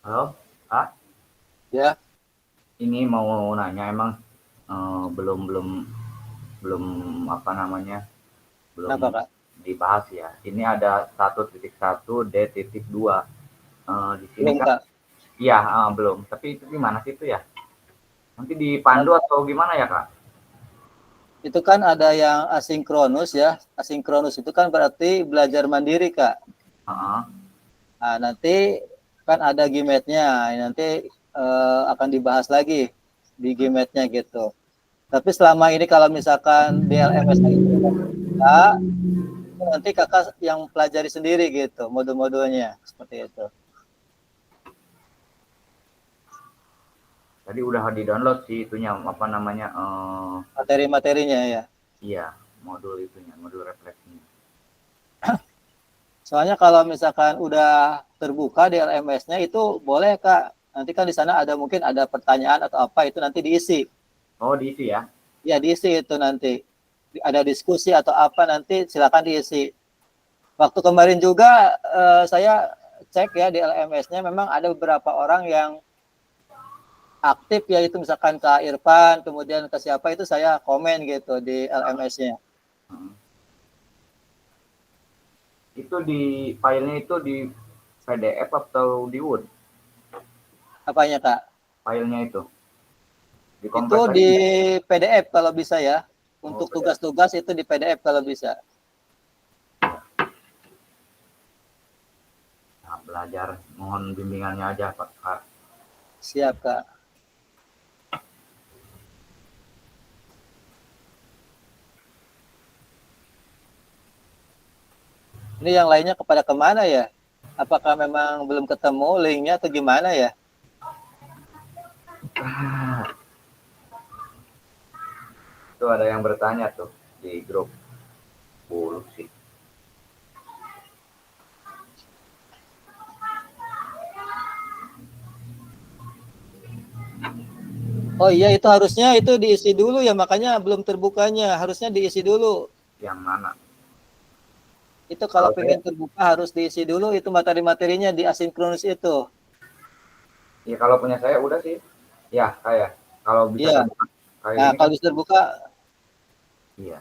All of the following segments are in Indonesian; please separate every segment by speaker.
Speaker 1: Halo, Kak.
Speaker 2: Ya,
Speaker 1: Ini mau nanya emang belum belum belum apa namanya belum
Speaker 2: kenapa Kak?
Speaker 1: dibahas ya. Ini ada 1.1 D.2. Di sini
Speaker 2: Belum
Speaker 1: kan,
Speaker 2: Kak.
Speaker 1: iya belum. Tapi itu gimana sih itu ya? Nanti dipandu atau gimana ya Kak?
Speaker 2: Itu kan ada yang asinkronus ya. Asinkronus itu kan berarti belajar mandiri Kak.
Speaker 1: Heeh.
Speaker 2: Nah, nanti kan ada GMAT-nya. Nanti akan dibahas lagi di GMAT-nya gitu. Tapi selama ini kalau misalkan di LMS-nya itu Kak, nanti Kakak yang pelajari sendiri gitu, modul-modulnya seperti itu.
Speaker 1: Tadi udah di-download sih itunya apa namanya
Speaker 2: Materi-materinya ya.
Speaker 1: iya, modul itunya, modul refleksinya.
Speaker 2: Soalnya kalau misalkan udah terbuka di LMS-nya itu boleh Kak. Nanti kan di sana ada mungkin ada pertanyaan atau apa itu nanti diisi.
Speaker 1: Oh, diisi ya.
Speaker 2: Ya diisi itu nanti. Ada diskusi atau apa nanti silakan diisi. Waktu kemarin juga saya cek ya di LMS-nya memang ada beberapa orang yang aktif ya itu misalkan ke Irfan, kemudian ke siapa itu saya komen gitu di LMS-nya.
Speaker 1: Heeh. Itu di filenya itu di PDF atau di Word?
Speaker 2: Apanya Kak?
Speaker 1: Filenya itu di
Speaker 2: Itu
Speaker 1: kompres
Speaker 2: di
Speaker 1: lagi.
Speaker 2: PDF kalau bisa ya.
Speaker 1: Oh,
Speaker 2: Untuk
Speaker 1: PDF.
Speaker 2: tugas-tugas itu di PDF kalau bisa.
Speaker 1: Nah, belajar, mohon bimbingannya aja Pak. Kak.
Speaker 2: Siap Kak. Ini yang lainnya kepada kemana ya? Apakah memang belum ketemu linknya atau gimana ya?
Speaker 1: Itu ada yang bertanya tuh di grup 10 sih.
Speaker 2: Oh iya itu harusnya itu diisi dulu ya makanya belum terbukanya. Harusnya diisi dulu.
Speaker 1: Yang mana?
Speaker 2: Itu kalau
Speaker 1: Kalau saya,
Speaker 2: pengen terbuka harus diisi dulu itu materi-materinya di asinkronus itu.
Speaker 1: ya kalau punya saya udah sih. Ya, kayak kalau bisa
Speaker 2: Iya.
Speaker 1: terbuka kayak
Speaker 2: Nah
Speaker 1: gini
Speaker 2: kalau
Speaker 1: kan.
Speaker 2: bisa terbuka
Speaker 1: Iya.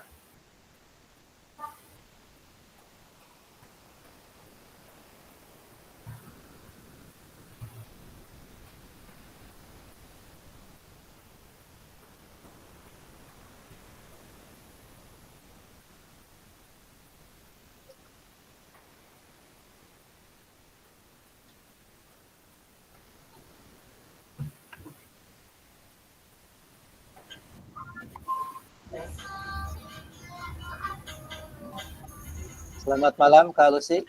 Speaker 2: selamat malam Kak Lucy.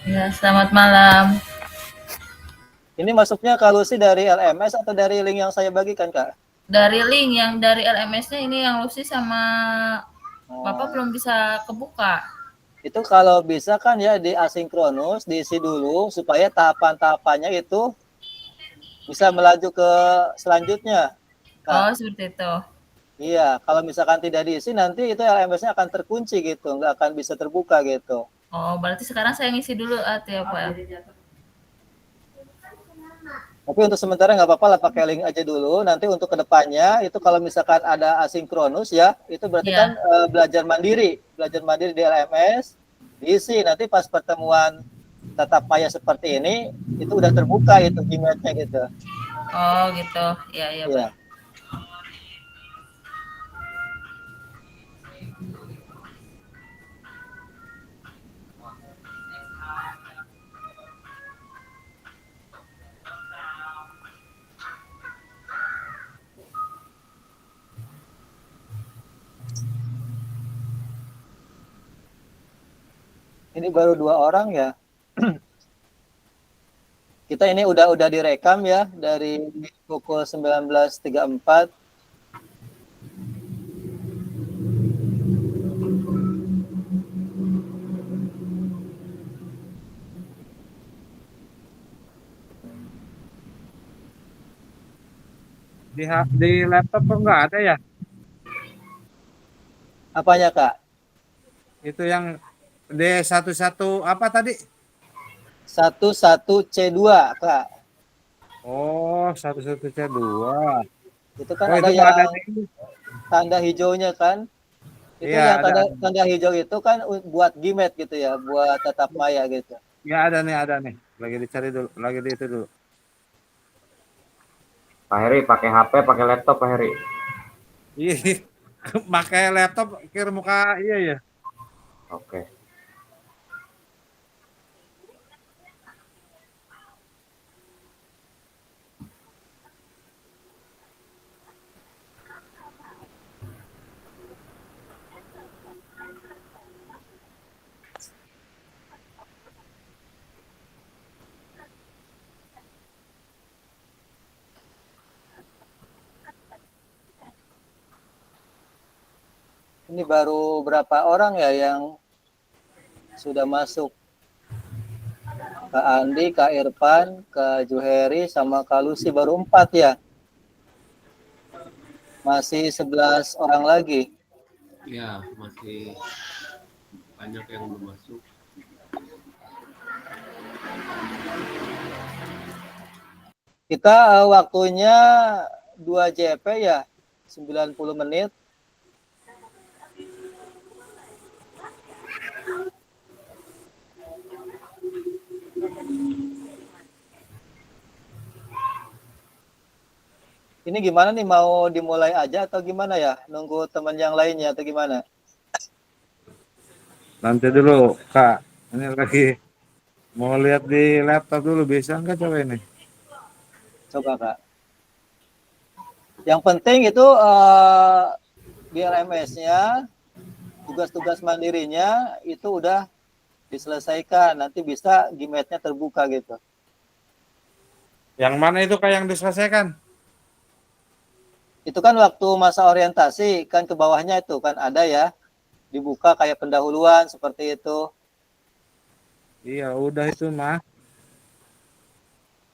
Speaker 3: Ya, selamat malam.
Speaker 2: Ini masuknya Kak Lucy dari LMS atau dari link yang saya bagikan Kak?
Speaker 3: Dari link yang dari LMS-nya ini yang Lucy sama Bapak
Speaker 2: Oh,
Speaker 3: belum bisa kebuka.
Speaker 2: itu kalau bisa kan ya di asinkronus diisi dulu supaya tahapan-tahapannya itu bisa melaju ke selanjutnya, Kak.
Speaker 3: Oh, seperti itu.
Speaker 2: Iya, kalau misalkan tidak diisi nanti itu LMS-nya akan terkunci gitu, nggak akan bisa terbuka gitu.
Speaker 3: Oh, berarti sekarang saya ngisi dulu ya, Pak.
Speaker 2: Tapi untuk sementara nggak apa-apa lah pakai link aja dulu. Nanti untuk kedepannya itu kalau misalkan ada asinkronus ya, itu berarti kan
Speaker 3: Ya.
Speaker 2: belajar mandiri di LMS, diisi nanti pas pertemuan tatap maya seperti ini itu udah terbuka itu Gmail-nya gitu.
Speaker 3: Oh, gitu. Ya, ya, baik.
Speaker 2: Iya. Ini baru 2 orang ya. Kita ini udah direkam ya dari pukul 19.34.
Speaker 4: Di laptop kok nggak ada ya?
Speaker 2: Apanya Kak?
Speaker 4: Itu yang D11 apa tadi?
Speaker 2: 11C2 Kak.
Speaker 4: Oh, 112.
Speaker 2: Itu kan
Speaker 4: Oh,
Speaker 2: ada
Speaker 4: itu nggak ada
Speaker 2: yang
Speaker 4: di ini.
Speaker 2: tanda hijaunya kan. Itu
Speaker 4: Iya,
Speaker 2: yang
Speaker 4: ada.
Speaker 2: tanda hijau itu kan buat Gmail gitu ya, buat tetap maya gitu.
Speaker 4: Ya, ada nih. Lagi dicari dulu, lagi di itu dulu.
Speaker 1: Pak Heri pakai HP, pakai laptop Pak Heri.
Speaker 4: Iya, pakai laptop kira muka iya ya.
Speaker 1: Oke.
Speaker 2: Ini baru berapa orang ya yang sudah masuk? Kak Andi, Kak Irfan, Kak Juheri, sama Kak Lucy baru 4 ya. Masih 11 orang lagi.
Speaker 5: Ya, masih banyak yang belum masuk.
Speaker 2: Kita waktunya 2 JP ya, 90 menit. Ini gimana nih, mau dimulai aja atau gimana ya? Nunggu teman yang lainnya atau gimana?
Speaker 4: Nanti dulu, Kak. Ini lagi mau lihat di laptop dulu, bisa nggak coba ini?
Speaker 2: Coba Kak. Yang penting itu di LMS-nya, tugas-tugas mandirinya itu udah diselesaikan. Nanti bisa Gmail-nya terbuka gitu.
Speaker 4: Yang mana itu Kak yang diselesaikan?
Speaker 2: Itu kan waktu masa orientasi, kan ke bawahnya itu kan ada ya, dibuka kayak pendahuluan seperti itu.
Speaker 4: Iya, udah itu mah.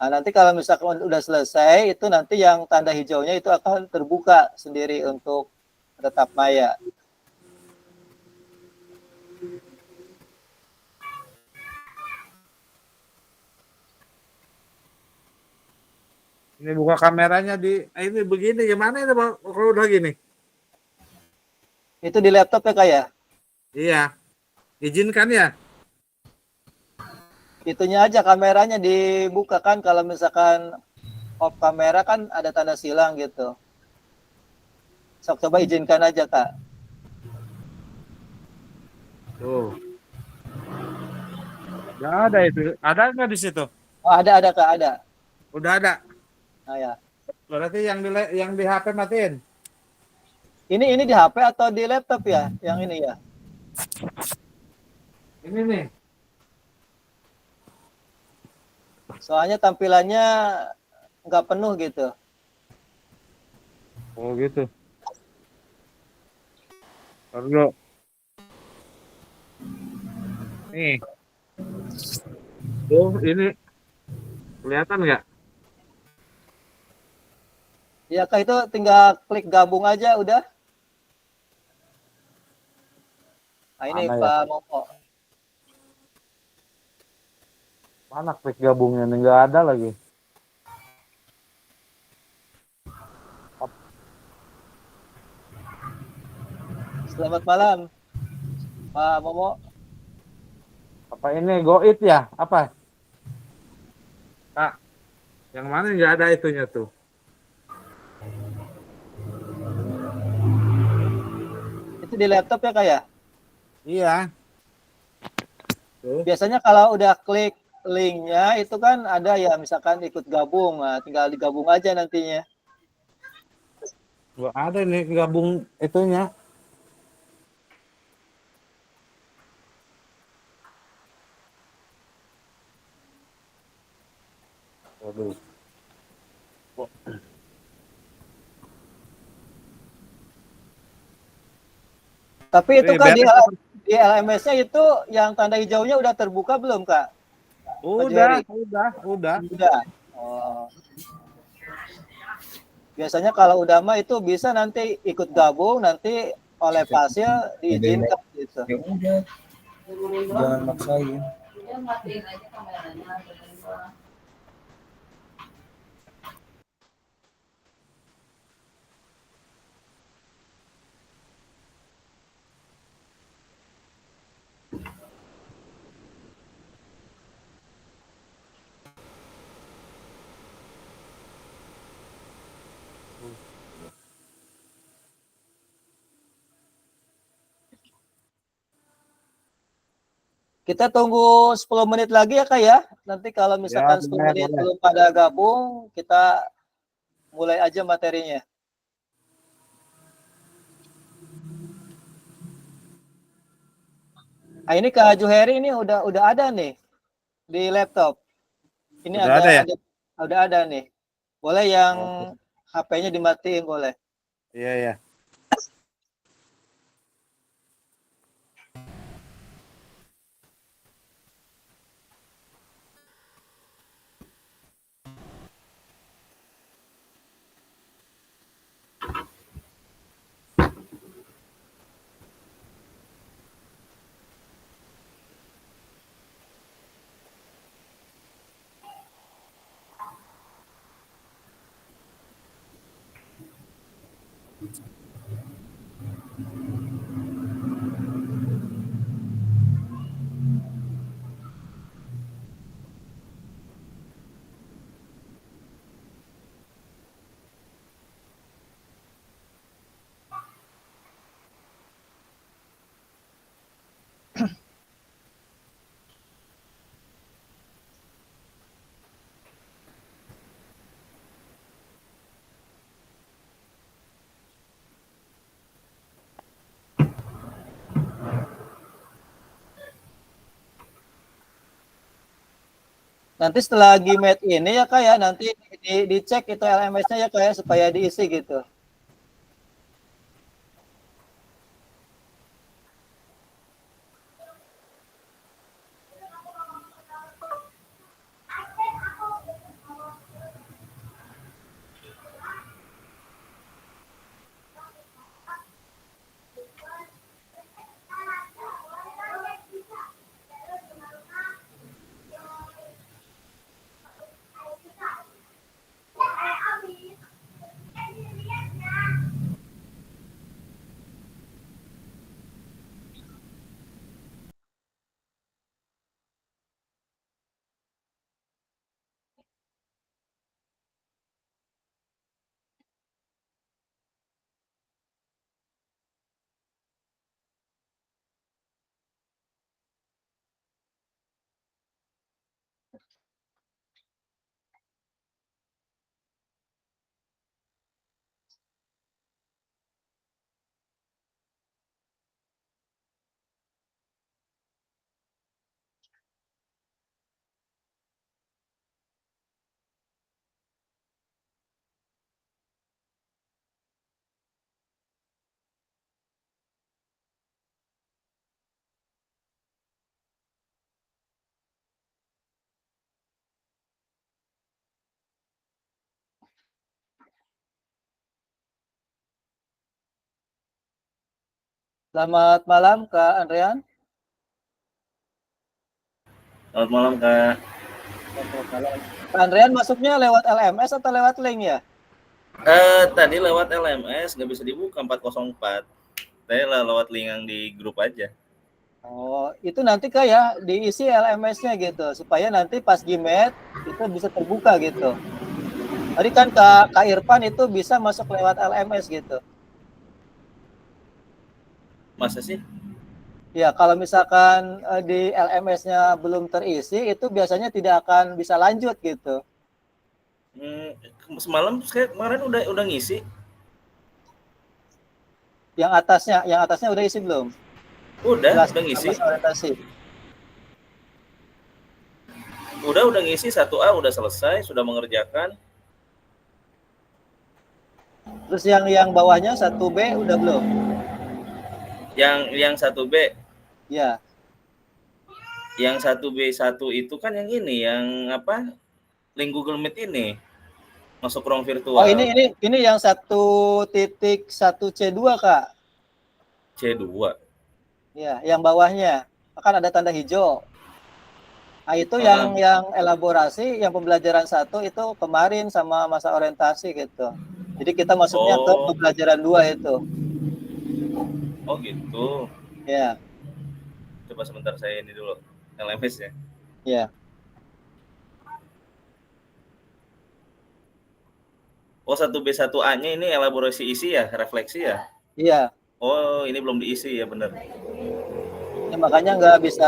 Speaker 2: Nah, nanti kalau misalkan udah selesai, itu nanti yang tanda hijaunya itu akan terbuka sendiri untuk tetap maya.
Speaker 4: Ini buka kameranya ini begini gimana itu Bang? Kalau udah gini?
Speaker 2: Itu di laptop ya Kak ya?
Speaker 4: Iya. Izinkan ya?
Speaker 2: Itunya aja kameranya dibuka kan, kalau misalkan off kamera kan ada tanda silang gitu. Sok coba izinkan aja Kak.
Speaker 4: Tuh. Nggak ada itu. Ada nggak di situ?
Speaker 2: Oh, ada Kak, ada.
Speaker 4: Udah ada.
Speaker 2: Nah ya.
Speaker 4: Berarti yang di HP matiin.
Speaker 2: Ini di HP atau di laptop ya? Yang ini ya.
Speaker 4: Ini nih.
Speaker 2: Soalnya tampilannya nggak penuh gitu.
Speaker 4: Oh gitu. Perlu. Nih. Tuh, ini kelihatan nggak?
Speaker 2: Ya Kak, itu tinggal klik gabung aja udah. Nah ini
Speaker 4: Mana ya?
Speaker 2: Pak Mopo.
Speaker 4: Mana klik gabungnya? Nggak ada lagi.
Speaker 2: Selamat malam Pak Momo.
Speaker 4: Apa ini Goit ya? Apa? Kak, yang mana nggak ada itunya tuh?
Speaker 2: Itu di laptop ya Kak ya?
Speaker 4: Iya. Tuh.
Speaker 2: Biasanya kalau udah klik linknya itu kan ada ya, misalkan ikut gabung. Nah, tinggal digabung aja nantinya.
Speaker 4: Nggak ada nih gabung itunya. Waduh.
Speaker 2: Tapi itu Kak,
Speaker 4: Beres.
Speaker 2: di LMS-nya itu yang tanda hijaunya udah terbuka belum Kak?
Speaker 4: Udah.
Speaker 2: Udah. Oh. Biasanya kalau udah mah itu bisa nanti ikut gabung, nanti oleh pasien diizinkan gitu.
Speaker 6: Ya udah, jangan maksain.
Speaker 3: Dia matiin aja kameranya.
Speaker 2: Kita tunggu 10 menit lagi ya Kak ya. Nanti kalau misalkan 10
Speaker 4: boleh,
Speaker 2: menit
Speaker 4: boleh.
Speaker 2: belum pada gabung, kita mulai aja materinya. Nah, ini Kak Juheri ini udah ada nih di laptop. Ini
Speaker 4: Udah ada ya?
Speaker 2: udah ada nih. Boleh yang
Speaker 4: Oh.
Speaker 2: HP-nya dimatiin boleh.
Speaker 4: Iya, iya.
Speaker 2: Nanti setelah Gmat ini ya Kak ya, nanti dicek itu LMS-nya ya Kak ya, supaya diisi gitu. Selamat malam Kak Andrean.
Speaker 7: Selamat malam Kak.
Speaker 2: Selamat malam. Kak Andrean masuknya lewat LMS atau lewat link ya?
Speaker 7: Tadi lewat LMS nggak bisa dibuka 404. Saya lewat link yang di grup aja.
Speaker 2: Oh, itu nanti Kak ya diisi LMS-nya gitu, supaya nanti pas Gmat itu bisa terbuka gitu. Tadi kan Kak Irfan itu bisa masuk lewat LMS gitu.
Speaker 7: Masa sih?
Speaker 2: Ya, kalau misalkan di LMS-nya belum terisi, itu biasanya tidak akan bisa lanjut gitu.
Speaker 7: Semalam saya kemarin udah ngisi.
Speaker 2: Yang atasnya udah isi belum?
Speaker 7: Udah ngisi.
Speaker 2: Orientasi.
Speaker 7: Udah ngisi 1A udah selesai, sudah mengerjakan.
Speaker 2: Terus yang bawahnya 1B udah belum?
Speaker 7: Yang 1B.
Speaker 2: Ya.
Speaker 7: Yang 1B1 itu kan yang ini, yang apa? Link Google Meet ini. Masuk ruang virtual.
Speaker 2: Oh, ini yang 1.1C2 Kak.
Speaker 7: C2.
Speaker 2: Ya, yang bawahnya akan ada tanda hijau. Nah, itu yang elaborasi, yang pembelajaran 1 itu kemarin sama masa orientasi gitu. Jadi kita masuknya ke pembelajaran 2 itu.
Speaker 7: Oh gitu.
Speaker 2: Ya.
Speaker 7: Coba sebentar saya ini dulu LMS ya.
Speaker 2: Ya.
Speaker 7: Oh 1B1A-nya ini elaborasi isi ya, refleksi ya?
Speaker 2: Iya.
Speaker 7: Oh ini belum diisi ya benar.
Speaker 2: Ya, makanya nggak bisa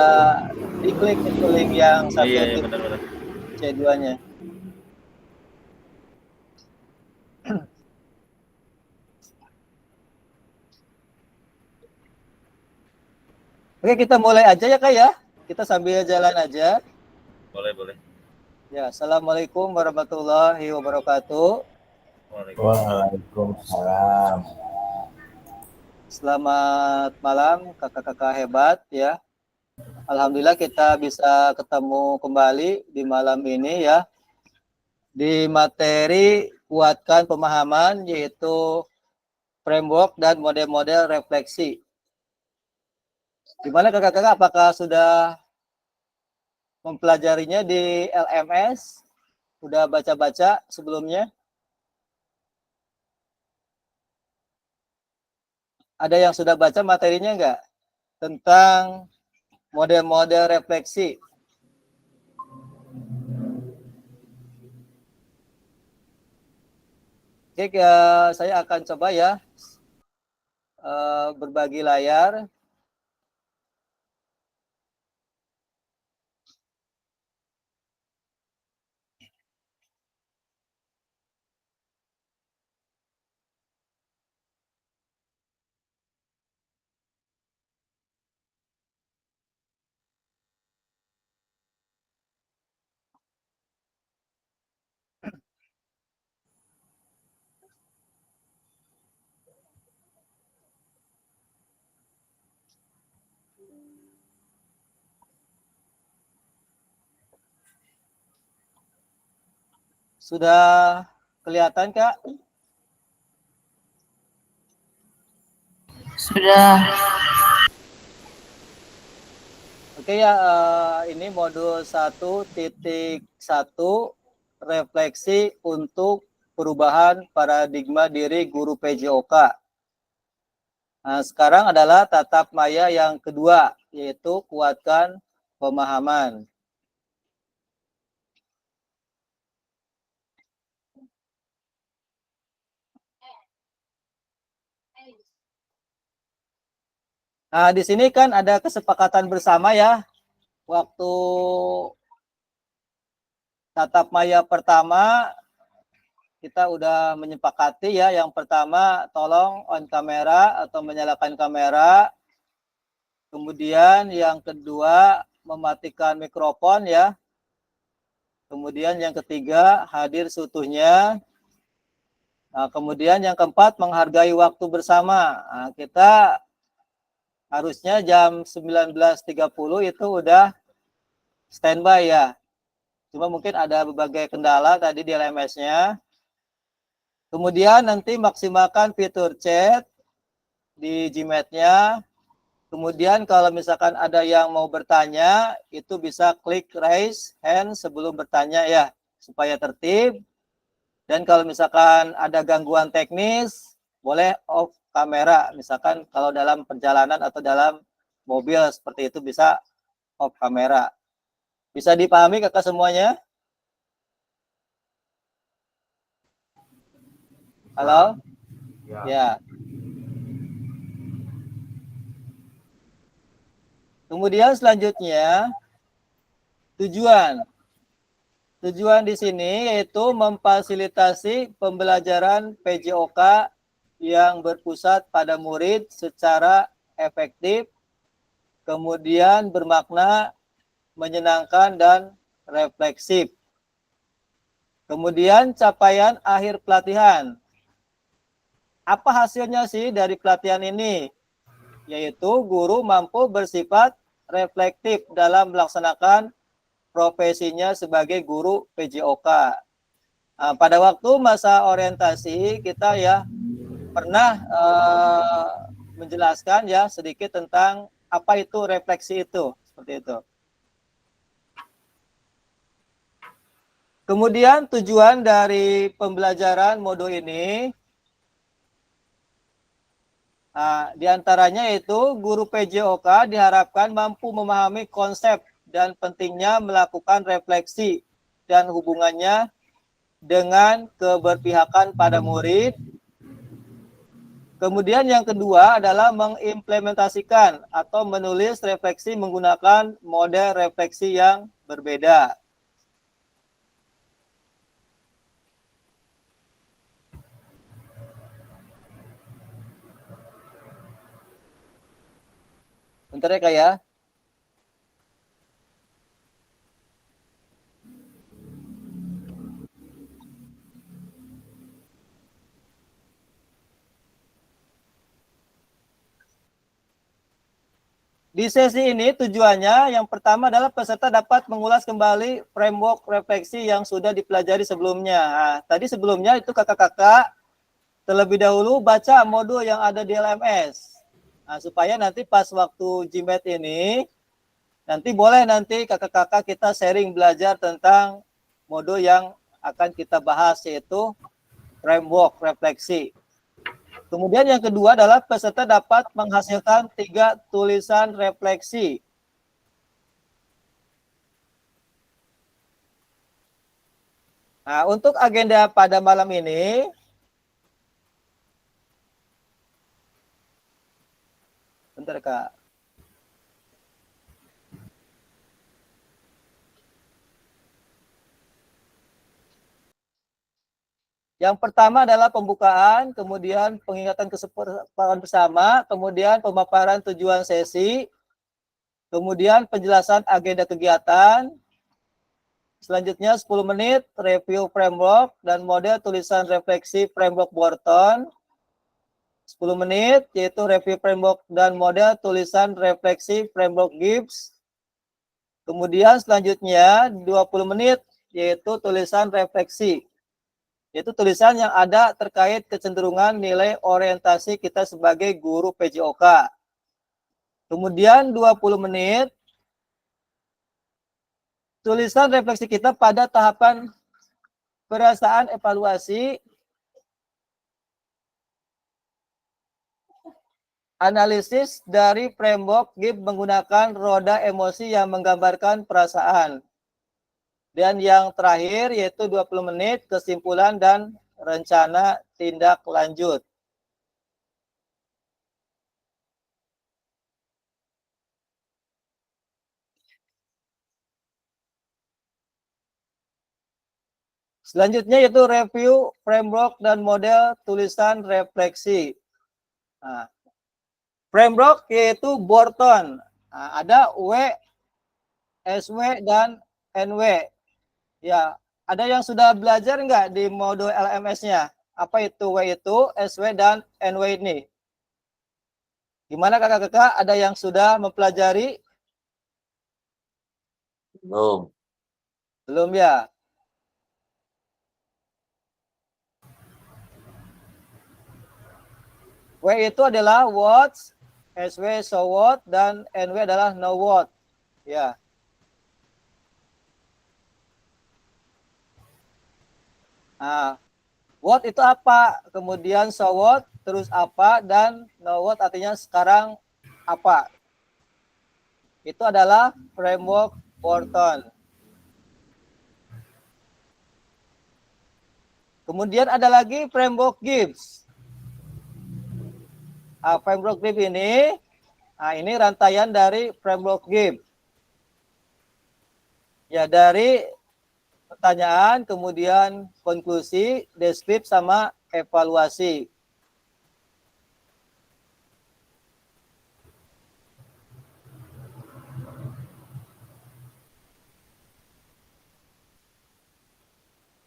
Speaker 2: Diklik itu link yang satu
Speaker 7: Iya, iya benar-benar.
Speaker 2: C2-nya. Oke, kita mulai aja ya Kak ya. Kita sambil jalan aja.
Speaker 7: Boleh, boleh.
Speaker 2: Ya, Assalamualaikum warahmatullahi wabarakatuh.
Speaker 6: Waalaikumsalam.
Speaker 2: Selamat malam kakak-kakak hebat ya. Alhamdulillah kita bisa ketemu kembali di malam ini ya. Di materi kuatkan pemahaman yaitu framework dan model-model refleksi. Gimana kakak-kakak, apakah sudah mempelajarinya di LMS? Sudah baca-baca sebelumnya? Ada yang sudah baca materinya enggak? Tentang model-model refleksi. Oke, saya akan coba ya berbagi layar. Sudah kelihatan Kak?
Speaker 3: Sudah.
Speaker 2: Oke ya, ini modul 1.1 refleksi untuk perubahan paradigma diri guru PJOK. Nah, sekarang adalah tatap maya yang kedua, yaitu kuatkan pemahaman. Nah, di sini kan ada kesepakatan bersama ya, waktu tatap maya pertama kita udah menyepakati ya, yang pertama tolong on kamera atau menyalakan kamera. Kemudian yang kedua mematikan mikrofon ya. Kemudian yang ketiga hadir seutuhnya. Nah, kemudian yang keempat menghargai waktu bersama. Nah, kita harusnya jam 19.30 itu udah standby ya. Cuma mungkin ada berbagai kendala tadi di LMS-nya. Kemudian nanti maksimalkan fitur chat di Gmail-nya. Kemudian kalau misalkan ada yang mau bertanya, itu bisa klik raise hand sebelum bertanya ya, supaya tertib. Dan kalau misalkan ada gangguan teknis, boleh off kamera. Misalkan kalau dalam perjalanan atau dalam mobil seperti itu bisa off kamera. Bisa dipahami kakak semuanya? Halo?
Speaker 1: Ya.
Speaker 2: Ya. Kemudian selanjutnya tujuan. Tujuan di sini yaitu memfasilitasi pembelajaran PJOK yang berpusat pada murid secara efektif, kemudian bermakna, menyenangkan, dan refleksif. Kemudian capaian akhir pelatihan. Apa hasilnya sih dari pelatihan ini? Yaitu guru mampu bersifat reflektif dalam melaksanakan profesinya sebagai guru PJOK. Nah, pada waktu masa orientasi kita ya pernah menjelaskan ya sedikit tentang apa itu refleksi itu, seperti itu. Kemudian tujuan dari pembelajaran modul ini diantaranya yaitu guru PJOK diharapkan mampu memahami konsep dan pentingnya melakukan refleksi dan hubungannya dengan keberpihakan pada murid. Kemudian yang kedua adalah mengimplementasikan atau menulis refleksi menggunakan model refleksi yang berbeda. Bentar ya Kak ya. Di sesi ini tujuannya yang pertama adalah peserta dapat mengulas kembali framework refleksi yang sudah dipelajari sebelumnya. Nah, tadi sebelumnya itu kakak-kakak terlebih dahulu baca modul yang ada di LMS. Nah, supaya nanti pas waktu GMAT ini, nanti boleh nanti kakak-kakak kita sharing belajar tentang modul yang akan kita bahas, yaitu framework refleksi. Kemudian yang kedua adalah peserta dapat menghasilkan 3 tulisan refleksi. Nah, untuk agenda pada malam ini, bentar Kak. Yang pertama adalah pembukaan, kemudian pengingatan kesepakatan bersama, kemudian pemaparan tujuan sesi, kemudian penjelasan agenda kegiatan, selanjutnya 10 menit review framework dan model tulisan refleksi framework Wharton, 10 menit yaitu review framework dan model tulisan refleksi framework Gibbs, kemudian selanjutnya 20 menit yaitu tulisan refleksi, yaitu tulisan yang ada terkait kecenderungan nilai orientasi kita sebagai guru PJOK. Kemudian 20 menit tulisan refleksi kita pada tahapan perasaan evaluasi, analisis dari framework Gibbs menggunakan roda emosi yang menggambarkan perasaan. Dan yang terakhir yaitu 20 menit kesimpulan dan rencana tindak lanjut. Selanjutnya yaitu review framework dan model tulisan refleksi. Nah, framework yaitu Wharton. Nah, ada W, SW, dan NW. Ya, ada yang sudah belajar nggak di modul LMS-nya? Apa itu W itu, SW, dan NW ini? Gimana kakak-kakak? Ada yang sudah mempelajari?
Speaker 7: Belum.
Speaker 2: Belum ya? W itu adalah what, SW so what, dan NW adalah know what. Ya. Nah, what itu apa? Kemudian so what, terus apa, dan know what artinya sekarang apa. Itu adalah framework Wharton. Kemudian ada lagi framework Gibbs. Nah, framework Gibbs ini, nah ini rantaian dari framework Gibbs. Ya, dari pertanyaan, kemudian konklusi, deskripsi, sama evaluasi.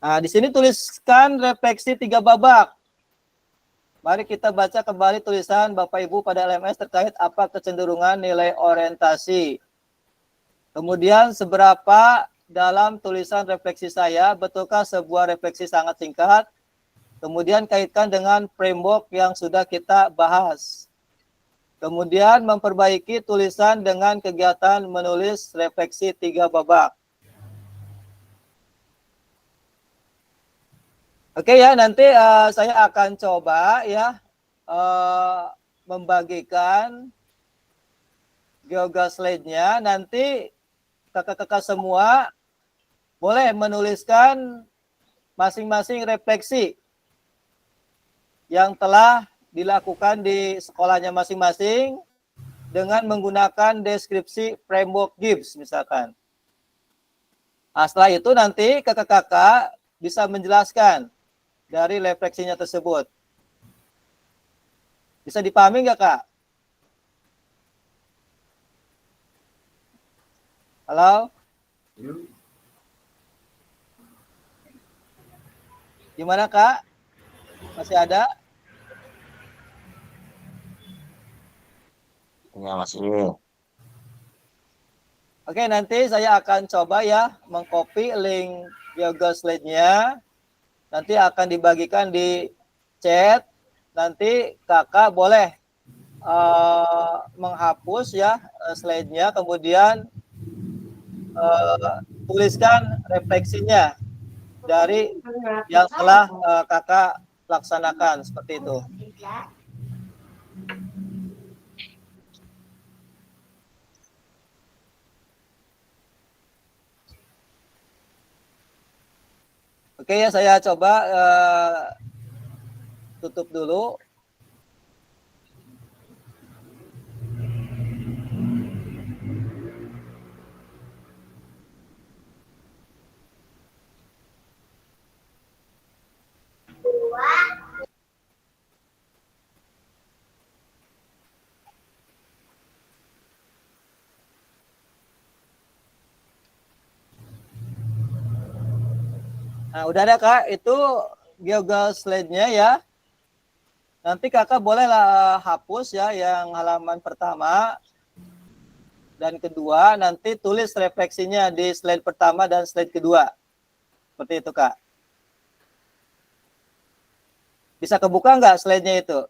Speaker 2: Nah, di sini tuliskan refleksi 3 babak. Mari kita baca kembali tulisan Bapak Ibu pada LMS terkait apa kecenderungan nilai orientasi. Kemudian seberapa dalam tulisan refleksi saya, betulkah sebuah refleksi sangat singkat? Kemudian kaitkan dengan framework yang sudah kita bahas. Kemudian memperbaiki tulisan dengan kegiatan menulis refleksi 3 babak. Oke ya, nanti saya akan coba ya membagikan GeoGas slide-nya. Nanti kakak-kakak semua boleh menuliskan masing-masing refleksi yang telah dilakukan di sekolahnya masing-masing dengan menggunakan deskripsi framework Gibbs misalkan. Nah, setelah itu nanti kakak-kakak bisa menjelaskan dari refleksinya tersebut. Bisa dipahami nggak, Kak? Halo? Gimana, Kak? Masih ada?
Speaker 8: Ya, masih.
Speaker 2: Oke, nanti saya akan coba ya mengcopy link Google Slide-nya. Nanti akan dibagikan di chat. Nanti kakak boleh menghapus ya slide-nya, kemudian tuliskan refleksinya dari yang telah kakak laksanakan seperti itu. Oke ya, saya coba tutup dulu. Nah, udah ada Kak, itu Google Slide-nya ya. Nanti kakak bolehlah hapus ya yang halaman pertama dan kedua, nanti tulis refleksinya di slide pertama dan slide kedua. Seperti itu Kak. Bisa kebuka nggak slide-nya itu?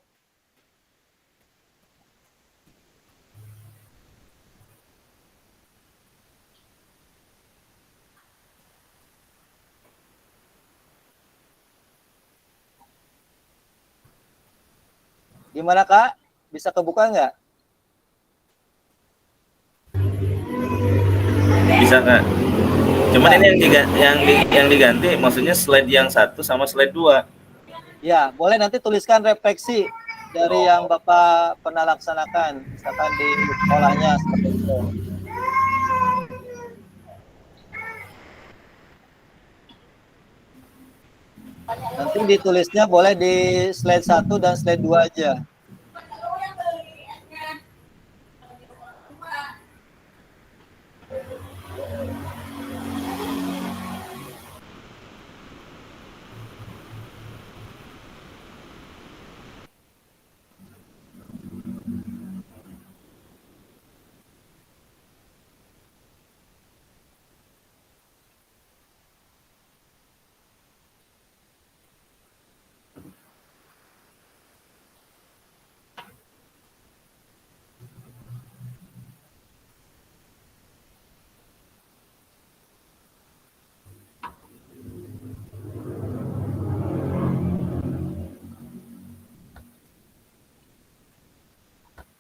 Speaker 2: Gimana Kak? Bisa kebuka nggak?
Speaker 7: Bisa Kak. Cuman ini yang diganti maksudnya slide yang 1 sama slide 2.
Speaker 2: Ya, boleh nanti tuliskan refleksi dari yang Bapak pernah laksanakan, misalkan di sekolahnya seperti itu. Nanti ditulisnya boleh di slide 1 dan slide 2 aja.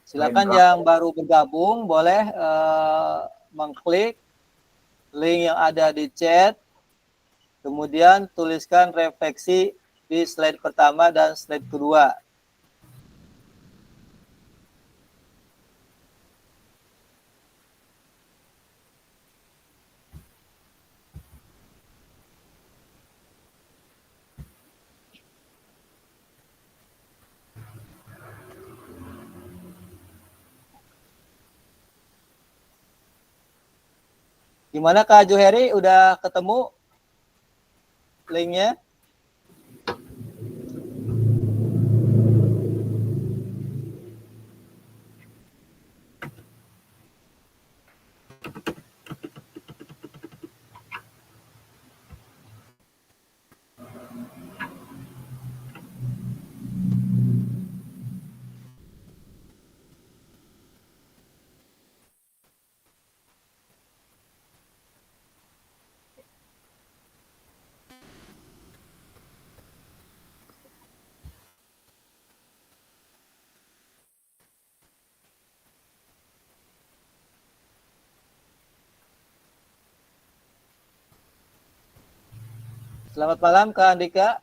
Speaker 2: Silakan yang baru bergabung boleh mengklik link yang ada di chat, kemudian tuliskan refleksi di slide pertama dan slide kedua. Gimana Kak Joheri, udah ketemu linknya? Selamat malam Kak Andika.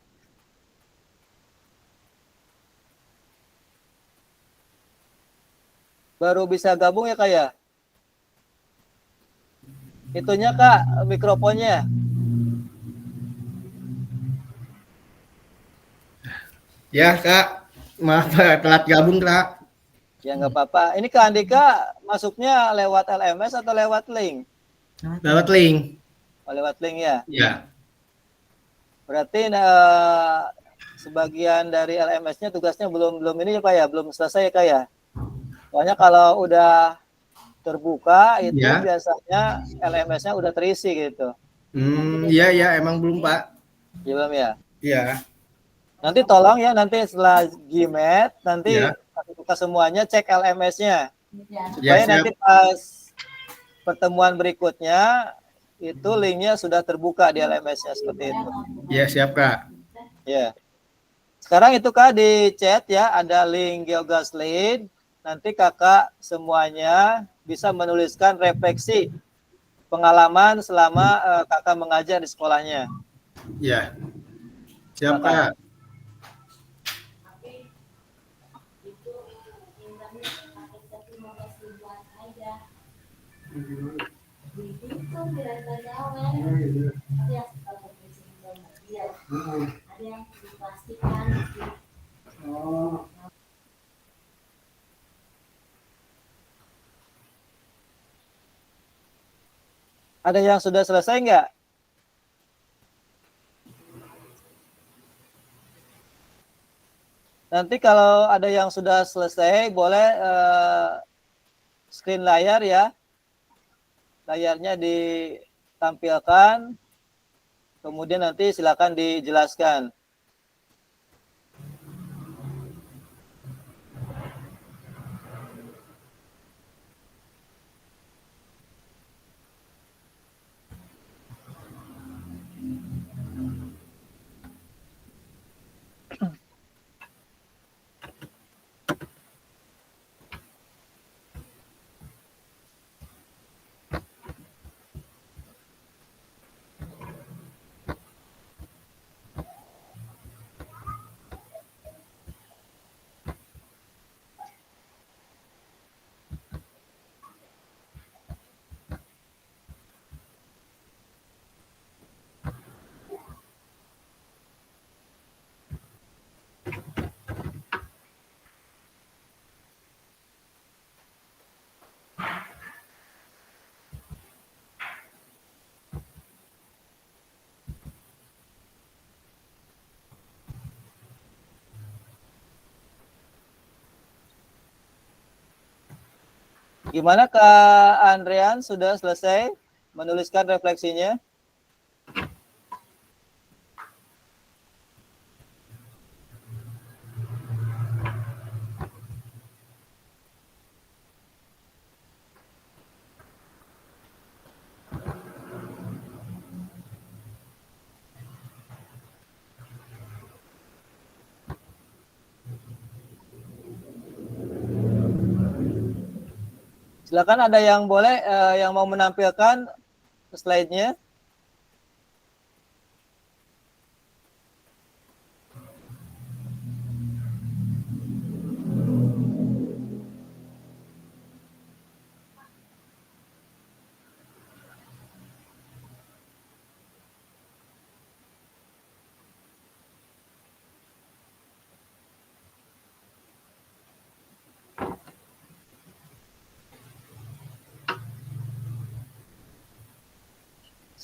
Speaker 2: baru bisa gabung ya Kak ya? Itunya Kak, mikrofonnya.
Speaker 6: Ya Kak, maaf telat gabung Kak.
Speaker 2: Ya nggak apa-apa. Ini Kak Andika masuknya lewat LMS atau lewat link?
Speaker 6: Lewat link.
Speaker 2: Oh, lewat link ya.
Speaker 6: Ya.
Speaker 2: Berarti sebagian dari LMS-nya tugasnya belum ini ya Kak ya, belum selesai ya Kak ya. Soalnya kalau udah terbuka itu
Speaker 6: Ya.
Speaker 2: biasanya LMS-nya udah terisi gitu.
Speaker 6: Iya ya, emang belum Pak.
Speaker 2: Ya belum ya.
Speaker 6: Iya.
Speaker 2: Nanti tolong ya nanti setelah GMAT nanti
Speaker 6: Ya.
Speaker 2: buka semuanya cek LMS-nya
Speaker 6: Ya,
Speaker 2: supaya
Speaker 6: siap.
Speaker 2: nanti pas pertemuan berikutnya itu linknya sudah terbuka di LMS-nya seperti itu.
Speaker 6: Ya, siap Kak.
Speaker 2: Ya. Sekarang itu Kak di chat ya ada link Geogas Lead. Nanti Kakak semuanya bisa menuliskan refleksi pengalaman selama Kakak mengajar di sekolahnya.
Speaker 6: Ya. Siap Kak.
Speaker 2: Ada yang sudah selesai nggak? Nanti kalau ada yang sudah selesai, boleh screen layar ya. Layarnya ditampilkan, kemudian nanti silakan dijelaskan. Gimana Kak Andrean, sudah selesai menuliskan refleksinya? Silakan ada yang boleh yang mau menampilkan slide-nya.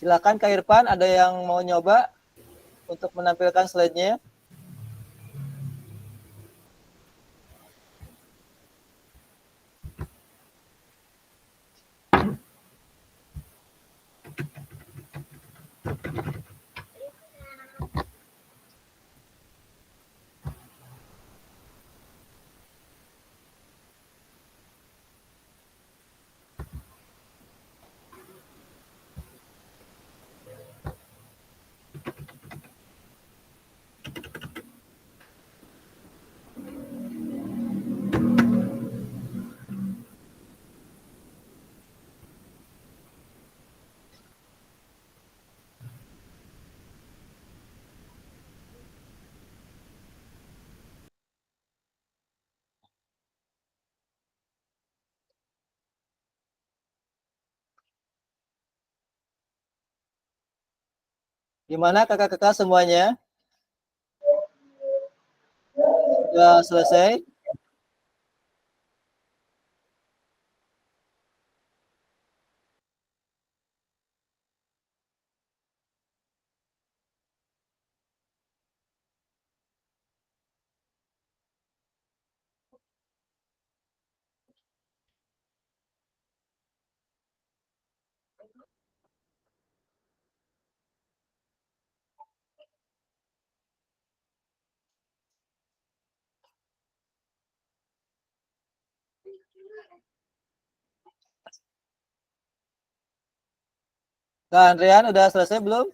Speaker 2: Silakan Kak Irfan, ada yang mau nyoba untuk menampilkan slide-nya? Gimana kakak-kakak semuanya? Sudah selesai? Kak Andrean udah selesai belum?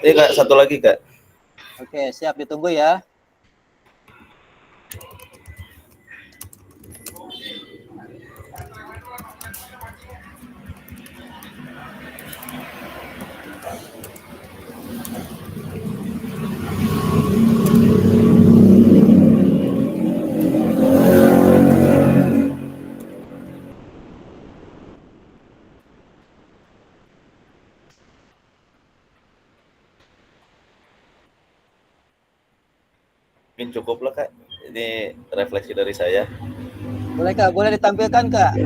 Speaker 7: Kak, satu lagi Kak.
Speaker 2: Oke, siap ditunggu ya.
Speaker 7: Mungkin cukup lah Kak. Ini refleksi dari saya.
Speaker 2: Boleh Kak, boleh ditampilkan Kak.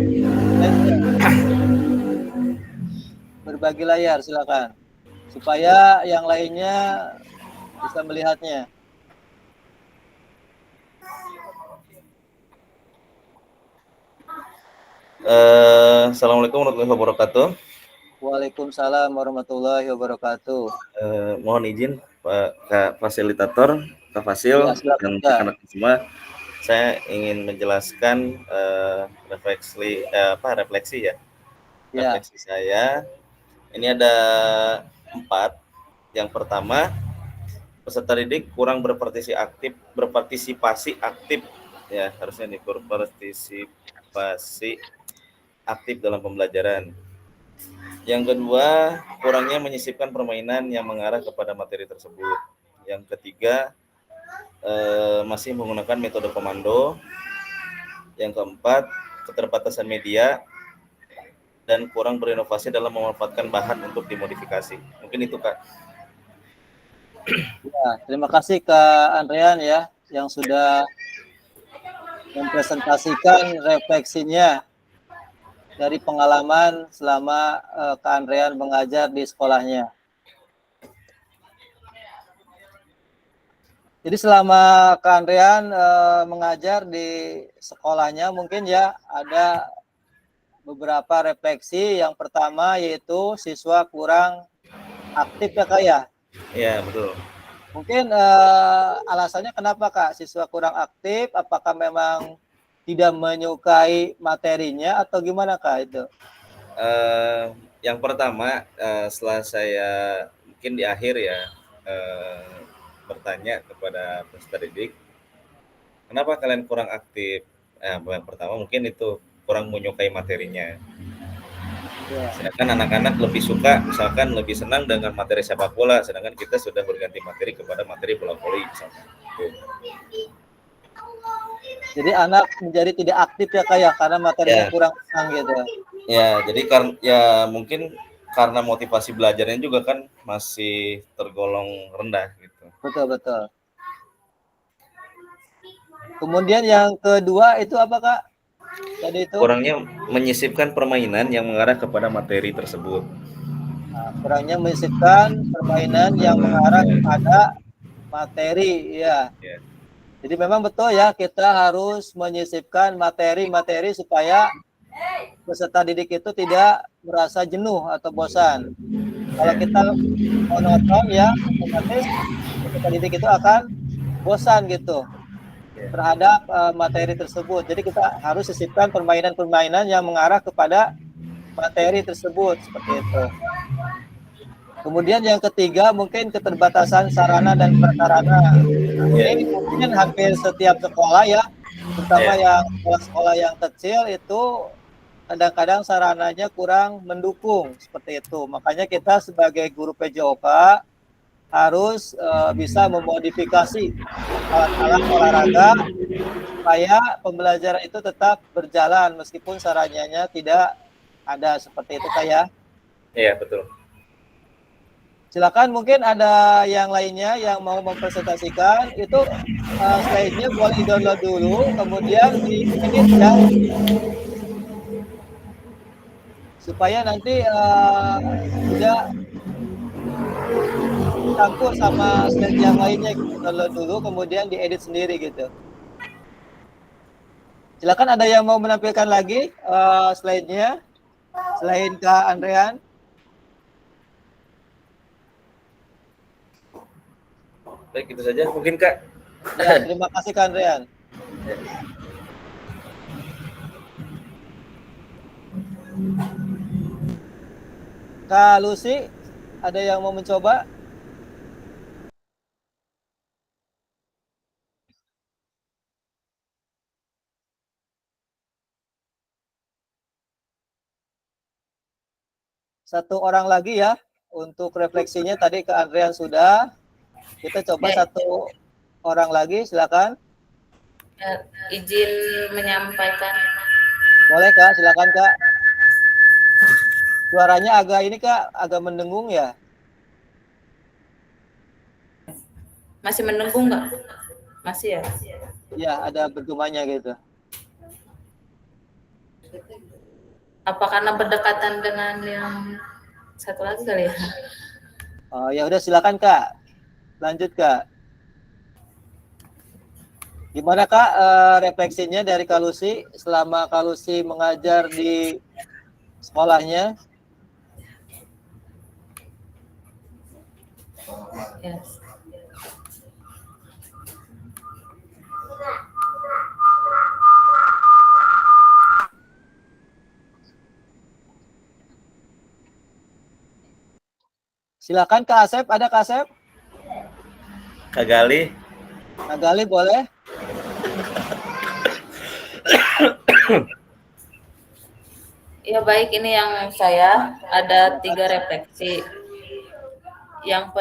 Speaker 2: Berbagi layar silakan. Supaya yang lainnya bisa melihatnya.
Speaker 7: Assalamualaikum warahmatullahi wabarakatuh.
Speaker 2: Waalaikumsalam warahmatullahi wabarakatuh.
Speaker 7: Mohon izin Pak Kak Fasilitator, Kak Fasil,
Speaker 2: Ya, silakan,
Speaker 7: dan
Speaker 2: Kak.
Speaker 7: rekan-rekan semua. Saya ingin menjelaskan refleksi ya.
Speaker 2: Ya,
Speaker 7: Refleksi saya. Ini ada 4. Yang pertama, peserta didik kurang berpartisipasi aktif ya, harusnya nih berpartisipasi aktif dalam pembelajaran. Yang kedua, kurangnya menyisipkan permainan yang mengarah kepada materi tersebut. Yang ketiga, masih menggunakan metode komando. Yang keempat, keterbatasan media dan kurang berinovasi dalam memanfaatkan bahan untuk dimodifikasi. Mungkin itu Kak.
Speaker 2: ya, terima kasih Kak Andrean ya yang sudah mempresentasikan refleksinya dari pengalaman selama Kak Andrean mengajar di sekolahnya. Jadi selama Kak Andrean mengajar di sekolahnya mungkin ya ada beberapa refleksi. Yang pertama yaitu siswa kurang aktif ya Kak ya.
Speaker 7: Iya, betul.
Speaker 2: Mungkin alasannya kenapa Kak siswa kurang aktif? Apakah memang tidak menyukai materinya atau gimana Kak itu?
Speaker 7: Yang pertama, setelah saya mungkin di akhir ya bertanya kepada peserta didik, kenapa kalian kurang aktif? Yang pertama mungkin itu kurang menyukai materinya.
Speaker 2: Ya.
Speaker 7: Sedangkan anak-anak lebih suka, misalkan lebih senang dengan materi sepak bola, sedangkan kita sudah berganti materi kepada materi bola voli misalkan.
Speaker 2: Jadi anak menjadi tidak aktif ya Kak ya karena materinya
Speaker 7: Ya.
Speaker 2: kurang senang gitu.
Speaker 7: Ya, jadi mungkin karena motivasi belajarnya juga kan masih tergolong rendah gitu.
Speaker 2: Betul. Kemudian yang kedua itu apa Kak? Tadi itu
Speaker 7: Kurangnya menyisipkan permainan yang mengarah kepada materi tersebut.
Speaker 2: kurangnya menyisipkan permainan yang mengarah kepada materi ya.
Speaker 7: Ya.
Speaker 2: Jadi memang betul ya kita harus menyisipkan materi-materi supaya peserta didik itu tidak merasa jenuh atau bosan. Kalau kita monoton ya otomatis peserta didik itu akan bosan gitu terhadap materi tersebut. Jadi kita harus sisipkan permainan-permainan yang mengarah kepada materi tersebut seperti itu. Kemudian yang ketiga mungkin keterbatasan sarana dan prasarana. Ini mungkin hampir setiap sekolah ya, terutama yang sekolah-sekolah yang kecil itu kadang-kadang sarananya kurang mendukung seperti itu. Makanya kita sebagai guru PJOK harus bisa memodifikasi alat-alat olahraga supaya pembelajaran itu tetap berjalan meskipun sarannya tidak ada, seperti itu Kak ya.
Speaker 7: Iya, betul.
Speaker 2: Silakan, mungkin ada yang lainnya yang mau mempresentasikan. Itu slide-nya boleh di-download dulu, kemudian di-edit ya, supaya nanti tidak campur sama slide yang lainnya. Download dulu, kemudian diedit sendiri gitu. Silakan, ada yang mau menampilkan lagi slide-nya selain Kak Andrean?
Speaker 7: Baik, itu saja mungkin Kak.
Speaker 2: Ya, terima kasih Kak Andrean. Kak Lucy, ada yang mau mencoba? Satu orang lagi ya untuk refleksinya. Tadi ke Andrean sudah. Kita coba satu orang lagi, silakan.
Speaker 3: Izin menyampaikan.
Speaker 2: Boleh Kak, silakan Kak. Suaranya agak ini Kak, agak mendengung ya.
Speaker 3: Masih menunggu nggak? Masih ya?
Speaker 2: Ya, ada bergumanya gitu.
Speaker 3: Apa karena berdekatan dengan yang satu lagi kali ya?
Speaker 2: Oh, ya udah silakan Kak. Lanjut Kak. Gimana Kak refleksinya dari Kak Lucy selama Kak Lucy mengajar di sekolahnya?
Speaker 3: Yes.
Speaker 2: Silakan Kak Asep, ada Kak Asep?
Speaker 7: Kak Gali.
Speaker 2: Kak Gali boleh?
Speaker 3: Ya baik, ini yang saya ada 3 refleksi. Yang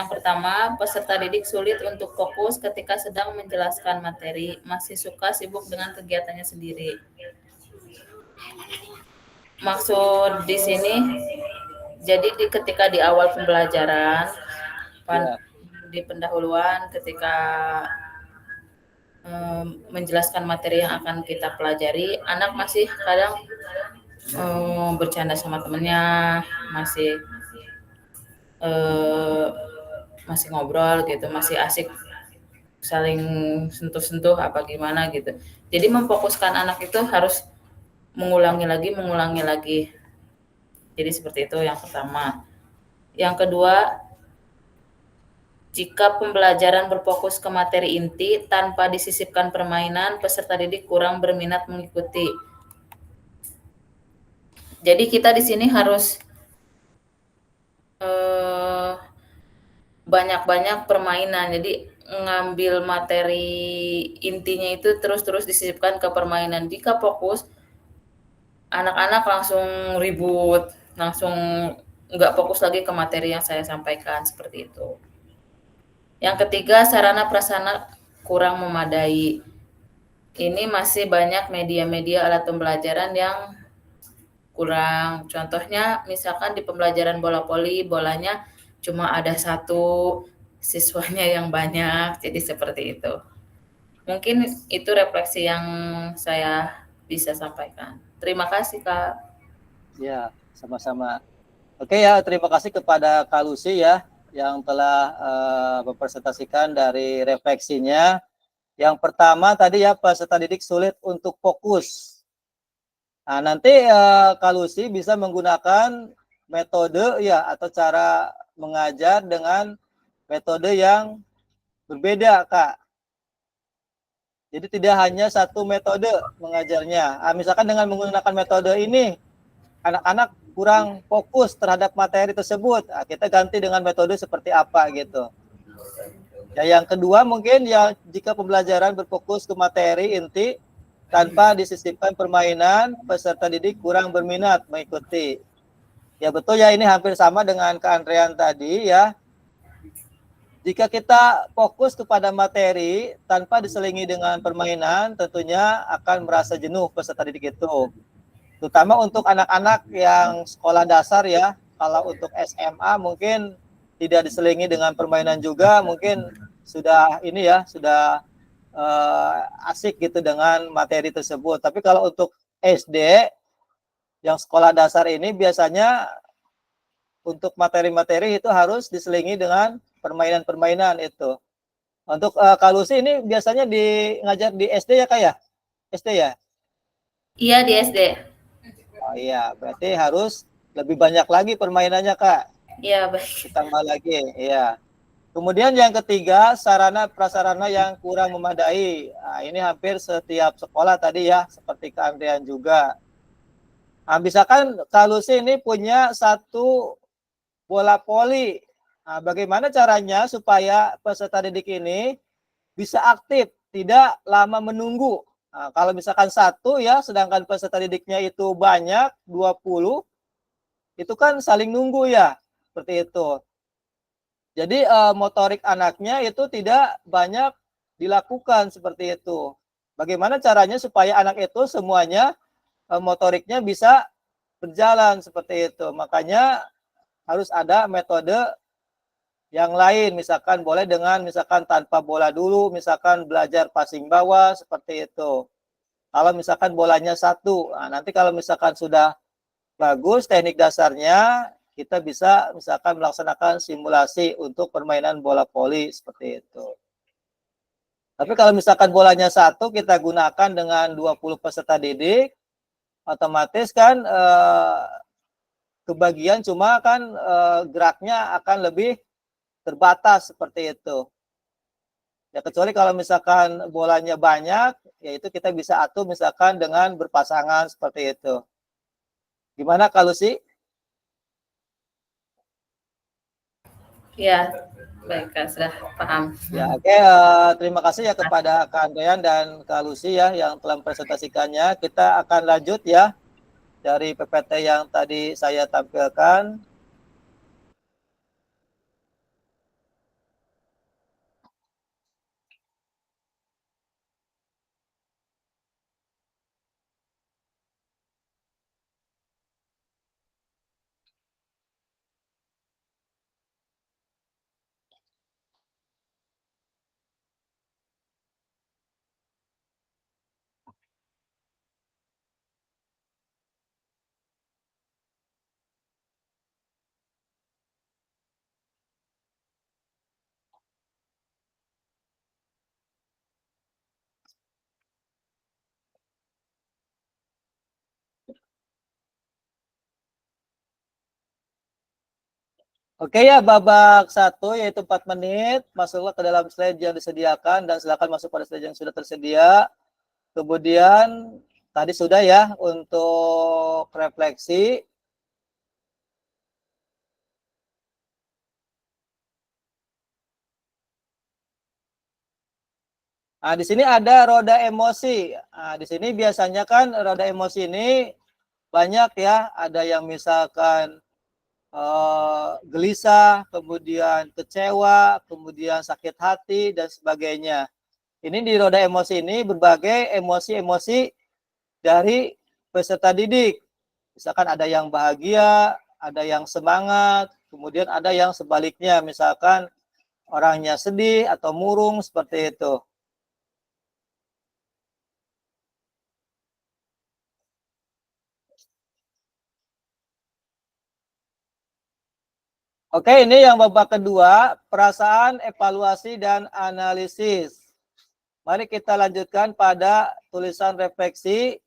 Speaker 3: pertama, peserta didik sulit untuk fokus ketika sedang menjelaskan materi, masih suka sibuk dengan kegiatannya sendiri. Maksud di sini, jadi ketika di awal pembelajaran, di pendahuluan ketika menjelaskan materi yang akan kita pelajari, anak masih kadang bercanda sama temennya, masih ngobrol gitu, masih asik saling sentuh-sentuh apa gimana gitu. Jadi memfokuskan anak itu harus mengulangi lagi. Jadi seperti itu yang pertama. Yang kedua, jika pembelajaran berfokus ke materi inti tanpa disisipkan permainan, peserta didik kurang berminat mengikuti. Jadi kita di sini harus banyak-banyak permainan. Jadi ngambil materi intinya itu terus disisipkan ke permainan. Jika fokus, anak-anak langsung ribut, langsung nggak fokus lagi ke materi yang saya sampaikan, seperti itu. Yang ketiga, sarana prasarana kurang memadai. Ini masih banyak media-media alat pembelajaran yang kurang. Contohnya, misalkan di pembelajaran bola voli, bolanya cuma ada 1, siswanya yang banyak, jadi seperti itu. Mungkin itu refleksi yang saya bisa sampaikan. Terima kasih, Kak.
Speaker 2: Ya, sama-sama. Oke ya, terima kasih kepada Kak Lucy ya, yang telah mempresentasikan dari refleksinya. Yang pertama tadi ya, peserta didik sulit untuk fokus. Nah, nanti Kak Lucy bisa menggunakan metode ya, atau cara mengajar dengan metode yang berbeda, Kak. Jadi tidak hanya satu metode mengajarnya. Misalkan dengan menggunakan metode ini, anak-anak kurang fokus terhadap materi tersebut. Kita ganti dengan metode seperti apa gitu. Ya, yang kedua mungkin ya, jika pembelajaran berfokus ke materi inti tanpa disisipkan permainan, peserta didik kurang berminat mengikuti. Ya betul ya, ini hampir sama dengan Kak Andrean tadi ya. Jika kita fokus kepada materi tanpa diselingi dengan permainan, tentunya akan merasa jenuh peserta didik itu. Terutama untuk anak-anak yang sekolah dasar ya. Kalau untuk SMA mungkin tidak diselingi dengan permainan juga, mungkin sudah ini ya, sudah asik gitu dengan materi tersebut. Tapi kalau untuk SD yang sekolah dasar ini biasanya untuk materi-materi itu harus diselingi dengan permainan-permainan itu. Untuk Kak Lucy ini biasanya ngajar di SD ya Kak ya? SD ya?
Speaker 3: Iya di SD.
Speaker 2: Oh iya, berarti harus lebih banyak lagi permainannya Kak.
Speaker 3: Iya baik.
Speaker 2: Ditambah lagi, iya. Kemudian yang ketiga, sarana prasarana yang kurang memadai. Nah, ini hampir setiap sekolah tadi ya, seperti Kak Andrian juga. Nah, misalkan Kak Lucy ini punya satu bola voli. Nah, bagaimana caranya supaya peserta didik ini bisa aktif, tidak lama menunggu. Nah, kalau misalkan satu ya, sedangkan peserta didiknya itu banyak, 20, itu kan saling nunggu ya, seperti itu. Jadi motorik anaknya itu tidak banyak dilakukan seperti itu. Bagaimana caranya supaya anak itu semuanya motoriknya bisa berjalan seperti itu. Makanya harus ada metode yang lain, misalkan boleh dengan misalkan tanpa bola dulu, misalkan belajar passing bawah seperti itu. Kalau misalkan bolanya satu, nah nanti kalau misalkan sudah bagus teknik dasarnya, kita bisa misalkan melaksanakan simulasi untuk permainan bola voli seperti itu. Tapi kalau misalkan bolanya satu, kita gunakan dengan 20 peserta didik, otomatis kan kebagian cuma kan geraknya akan lebih terbatas seperti itu. Ya kecuali kalau misalkan bolanya banyak, yaitu kita bisa atur misalkan dengan berpasangan seperti itu. Gimana kalau sih?
Speaker 3: Ya, baik Kak, sudah paham.
Speaker 2: Ya, oke. Terima kasih ya kepada Kak Andrean dan Kak Lucy ya yang telah mempresentasikannya. Kita akan lanjut ya dari PPT yang tadi saya tampilkan. Oke ya, babak 1 yaitu 4 menit. Masuklah ke dalam slide yang disediakan dan silakan masuk pada slide yang sudah tersedia. Kemudian tadi sudah ya untuk refleksi. Nah, di sini ada roda emosi. Nah, di sini biasanya kan roda emosi ini banyak ya, ada yang misalkan gelisah, kemudian kecewa, kemudian sakit hati dan sebagainya. Ini di roda emosi ini berbagai emosi-emosi dari peserta didik. Misalkan ada yang bahagia, ada yang semangat, kemudian ada yang sebaliknya, misalkan orangnya sedih atau murung seperti itu. Oke, ini yang babak kedua, perasaan, evaluasi, dan analisis. Mari kita lanjutkan pada tulisan refleksi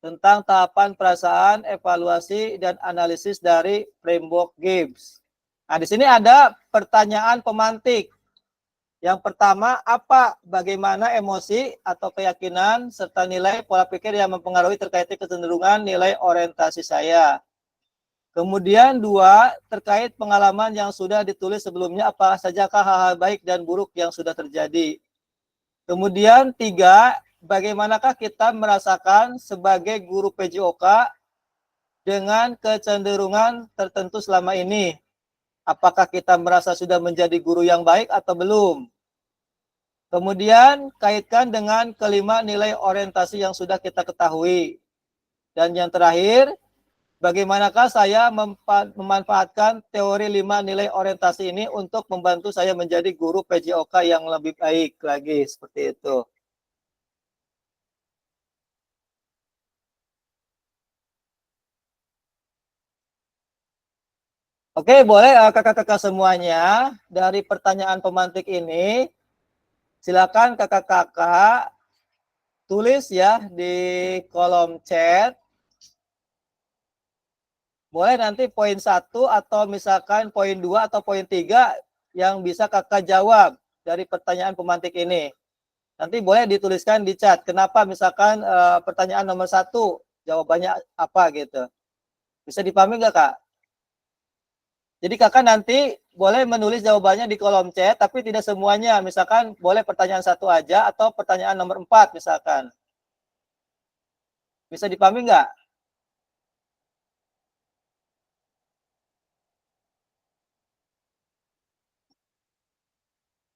Speaker 2: tentang tahapan perasaan, evaluasi, dan analisis dari framework Gibbs. Nah, di sini ada pertanyaan pemantik. Yang pertama, apa, bagaimana emosi atau keyakinan serta nilai pola pikir yang mempengaruhi terkait kecenderungan nilai orientasi saya. Kemudian 2, terkait pengalaman yang sudah ditulis sebelumnya, apa sajakah hal-hal baik dan buruk yang sudah terjadi. Kemudian 3, bagaimanakah kita merasakan sebagai guru PJOK dengan kecenderungan tertentu selama ini. apakah kita merasa sudah menjadi guru yang baik atau belum. Kemudian kaitkan dengan kelima nilai orientasi yang sudah kita ketahui. Dan yang terakhir, bagaimanakah saya memanfaatkan teori 5 nilai orientasi ini untuk membantu saya menjadi guru PJOK yang lebih baik lagi, seperti itu. Oke, boleh kakak-kakak semuanya, dari pertanyaan pemantik ini, silakan kakak-kakak tulis ya di kolom chat. Boleh nanti poin 1 atau misalkan poin 2 atau poin 3 yang bisa kakak jawab dari pertanyaan pemantik ini. Nanti boleh dituliskan di chat. Kenapa misalkan pertanyaan nomor 1 jawabannya apa gitu. Bisa dipahami nggak Kak? Jadi kakak nanti boleh menulis jawabannya di kolom chat, tapi tidak semuanya. Misalkan boleh pertanyaan 1 aja atau pertanyaan nomor 4 misalkan. Bisa dipahami nggak?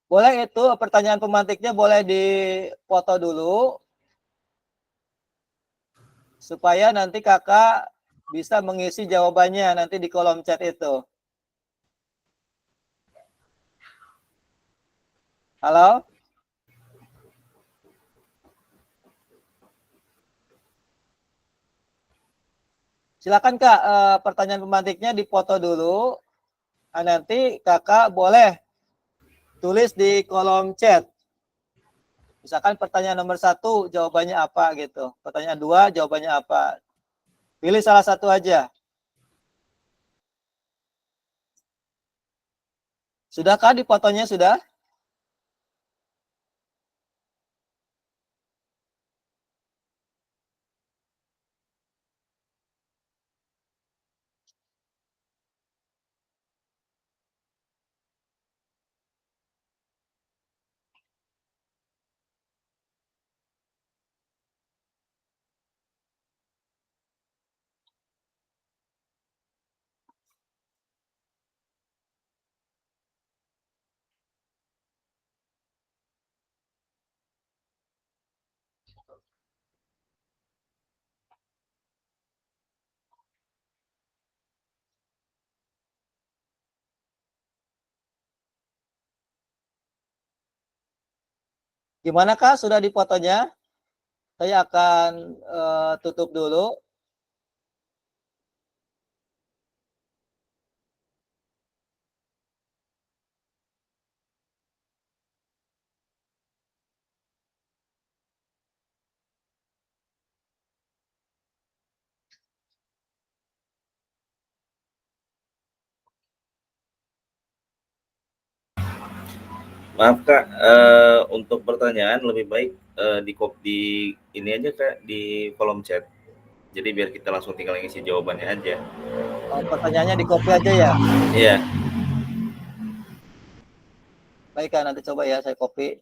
Speaker 2: Boleh itu pertanyaan pemantiknya boleh dipoto dulu. Supaya nanti kakak bisa mengisi jawabannya nanti di kolom chat itu. Halo? Silakan Kak, pertanyaan pemantiknya dipoto dulu. Nah, nanti kakak boleh tulis di kolom chat. Misalkan pertanyaan nomor 1 jawabannya apa gitu. Pertanyaan 2 jawabannya apa. Pilih salah satu aja. Sudah Kak dipotonya sudah? Gimana Kak, sudah dipotonya? Saya akan tutup dulu.
Speaker 7: Maaf Kak, untuk pertanyaan lebih baik di ini aja Kak, di kolom chat. Jadi biar kita langsung tinggal ngisi jawabannya aja.
Speaker 2: Oh, pertanyaannya di copy aja ya.
Speaker 7: Iya.
Speaker 2: Baik Kak, nanti coba ya saya copy.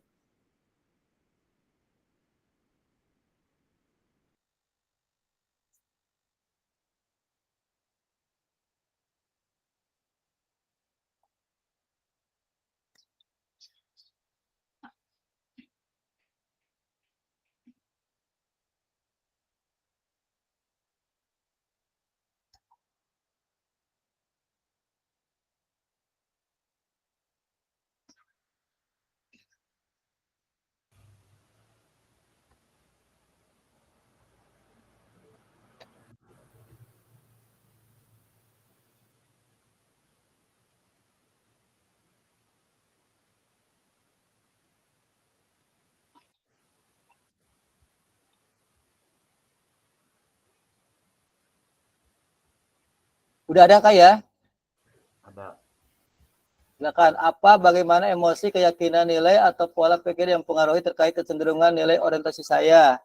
Speaker 2: Udah ada Kak ya?
Speaker 1: Ada.
Speaker 2: Silakan. Apa, bagaimana emosi, keyakinan nilai, atau pola pikir yang mempengaruhi terkait kecenderungan nilai orientasi saya?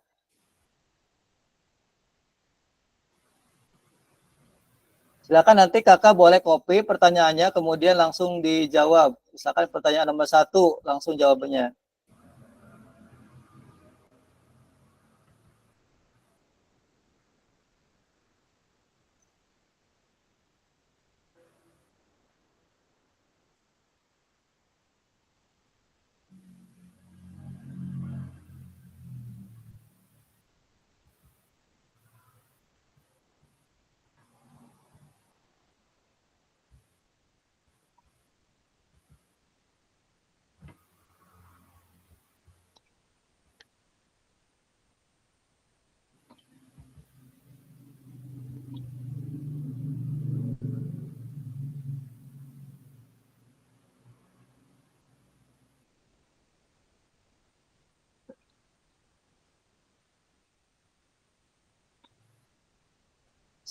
Speaker 2: Silakan nanti kakak boleh copy pertanyaannya, kemudian langsung dijawab. Misalkan pertanyaan nomor 1, langsung jawabannya.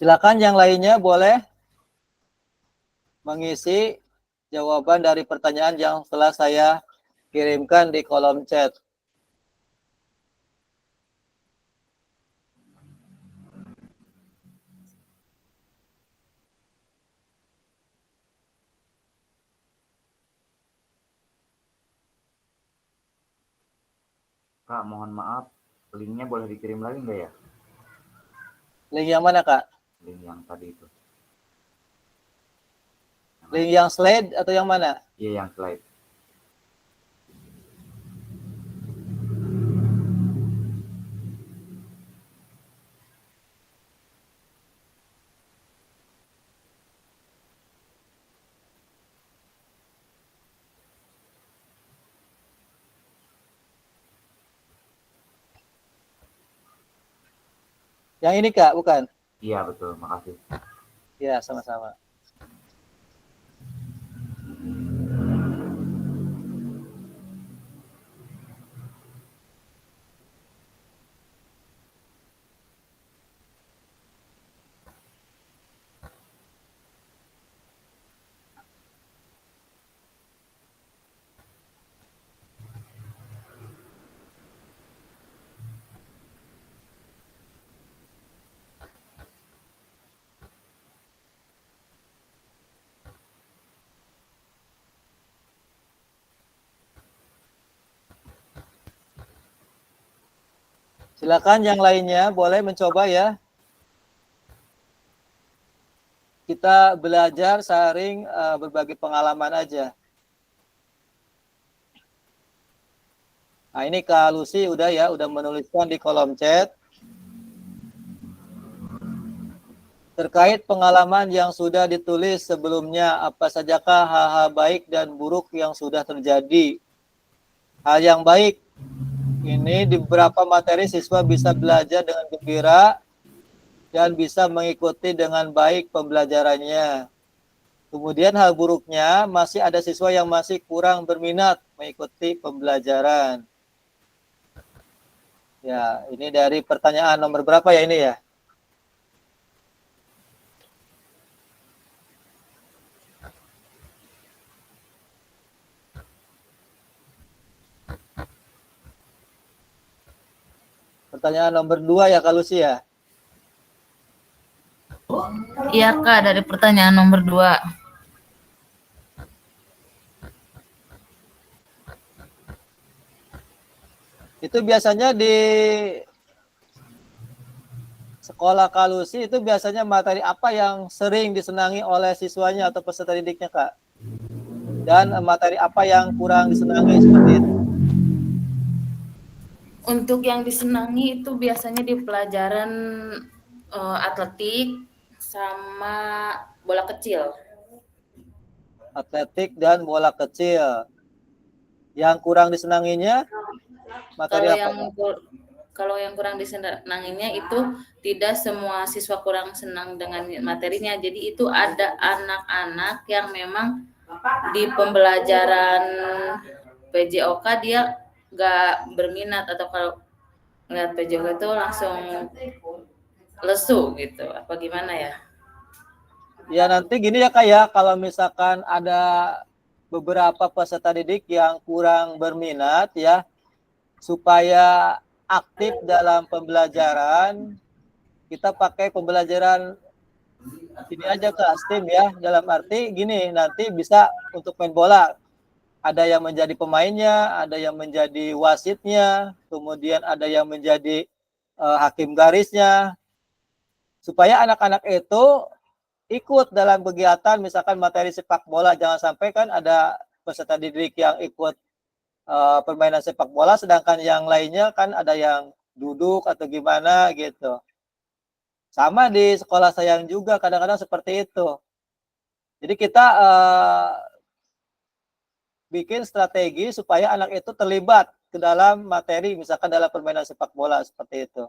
Speaker 2: Silakan yang lainnya boleh mengisi jawaban dari pertanyaan yang telah saya kirimkan di kolom chat.
Speaker 1: Kak, mohon maaf, linknya boleh dikirim lagi nggak ya?
Speaker 2: Link yang mana, Kak?
Speaker 1: Link yang tadi itu.
Speaker 2: Link yang slide atau yang mana?
Speaker 1: Iya, yang slide.
Speaker 2: Yang ini, Kak, bukan?
Speaker 1: Iya, betul. Makasih.
Speaker 2: Ya, sama-sama. Silakan yang lainnya boleh mencoba ya. Kita belajar sharing berbagi pengalaman aja. Nah, ini Kak Lucy udah ya, udah menuliskan di kolom chat terkait pengalaman yang sudah ditulis sebelumnya, apa sajakah hal-hal baik dan buruk yang sudah terjadi. Hal yang baik ini di beberapa materi siswa bisa belajar dengan gembira dan bisa mengikuti dengan baik pembelajarannya. Kemudian hal buruknya masih ada siswa yang masih kurang berminat mengikuti pembelajaran. Ya, ini dari pertanyaan nomor berapa ya ini ya? Pertanyaan nomor 2 ya Kak Lucy ya?
Speaker 3: Iya Kak, dari pertanyaan nomor 2.
Speaker 2: Itu biasanya di sekolah Kak Lucy itu biasanya materi apa yang sering disenangi oleh siswanya atau peserta didiknya Kak? Dan materi apa yang kurang disenangi seperti itu?
Speaker 3: Untuk yang disenangi itu biasanya di pelajaran atletik sama bola kecil.
Speaker 2: Atletik dan bola kecil. Yang kurang disenanginya materi
Speaker 3: Kalau
Speaker 2: apa?
Speaker 3: yang kalau yang kurang disenanginya itu tidak semua siswa kurang senang dengan materinya. Jadi itu ada anak-anak yang memang di pembelajaran PJOK dia nggak berminat, atau kalau ngeliat PJOK itu langsung lesu gitu. Apa gimana ya?
Speaker 2: Ya nanti gini ya Kak ya, kalau misalkan ada beberapa peserta didik yang kurang berminat ya, supaya aktif dalam pembelajaran, kita pakai pembelajaran ini aja Kak, STEAM ya, dalam arti gini, nanti bisa untuk main bola, ada yang menjadi pemainnya, ada yang menjadi wasitnya, kemudian ada yang menjadi hakim garisnya, supaya anak-anak itu ikut dalam kegiatan, misalkan materi sepak bola, jangan sampai kan ada peserta didik yang ikut permainan sepak bola, sedangkan yang lainnya kan ada yang duduk atau gimana gitu. Sama di sekolah saya juga kadang-kadang seperti itu. Jadi kita bikin strategi supaya anak itu terlibat ke dalam materi, misalkan dalam permainan sepak bola seperti itu.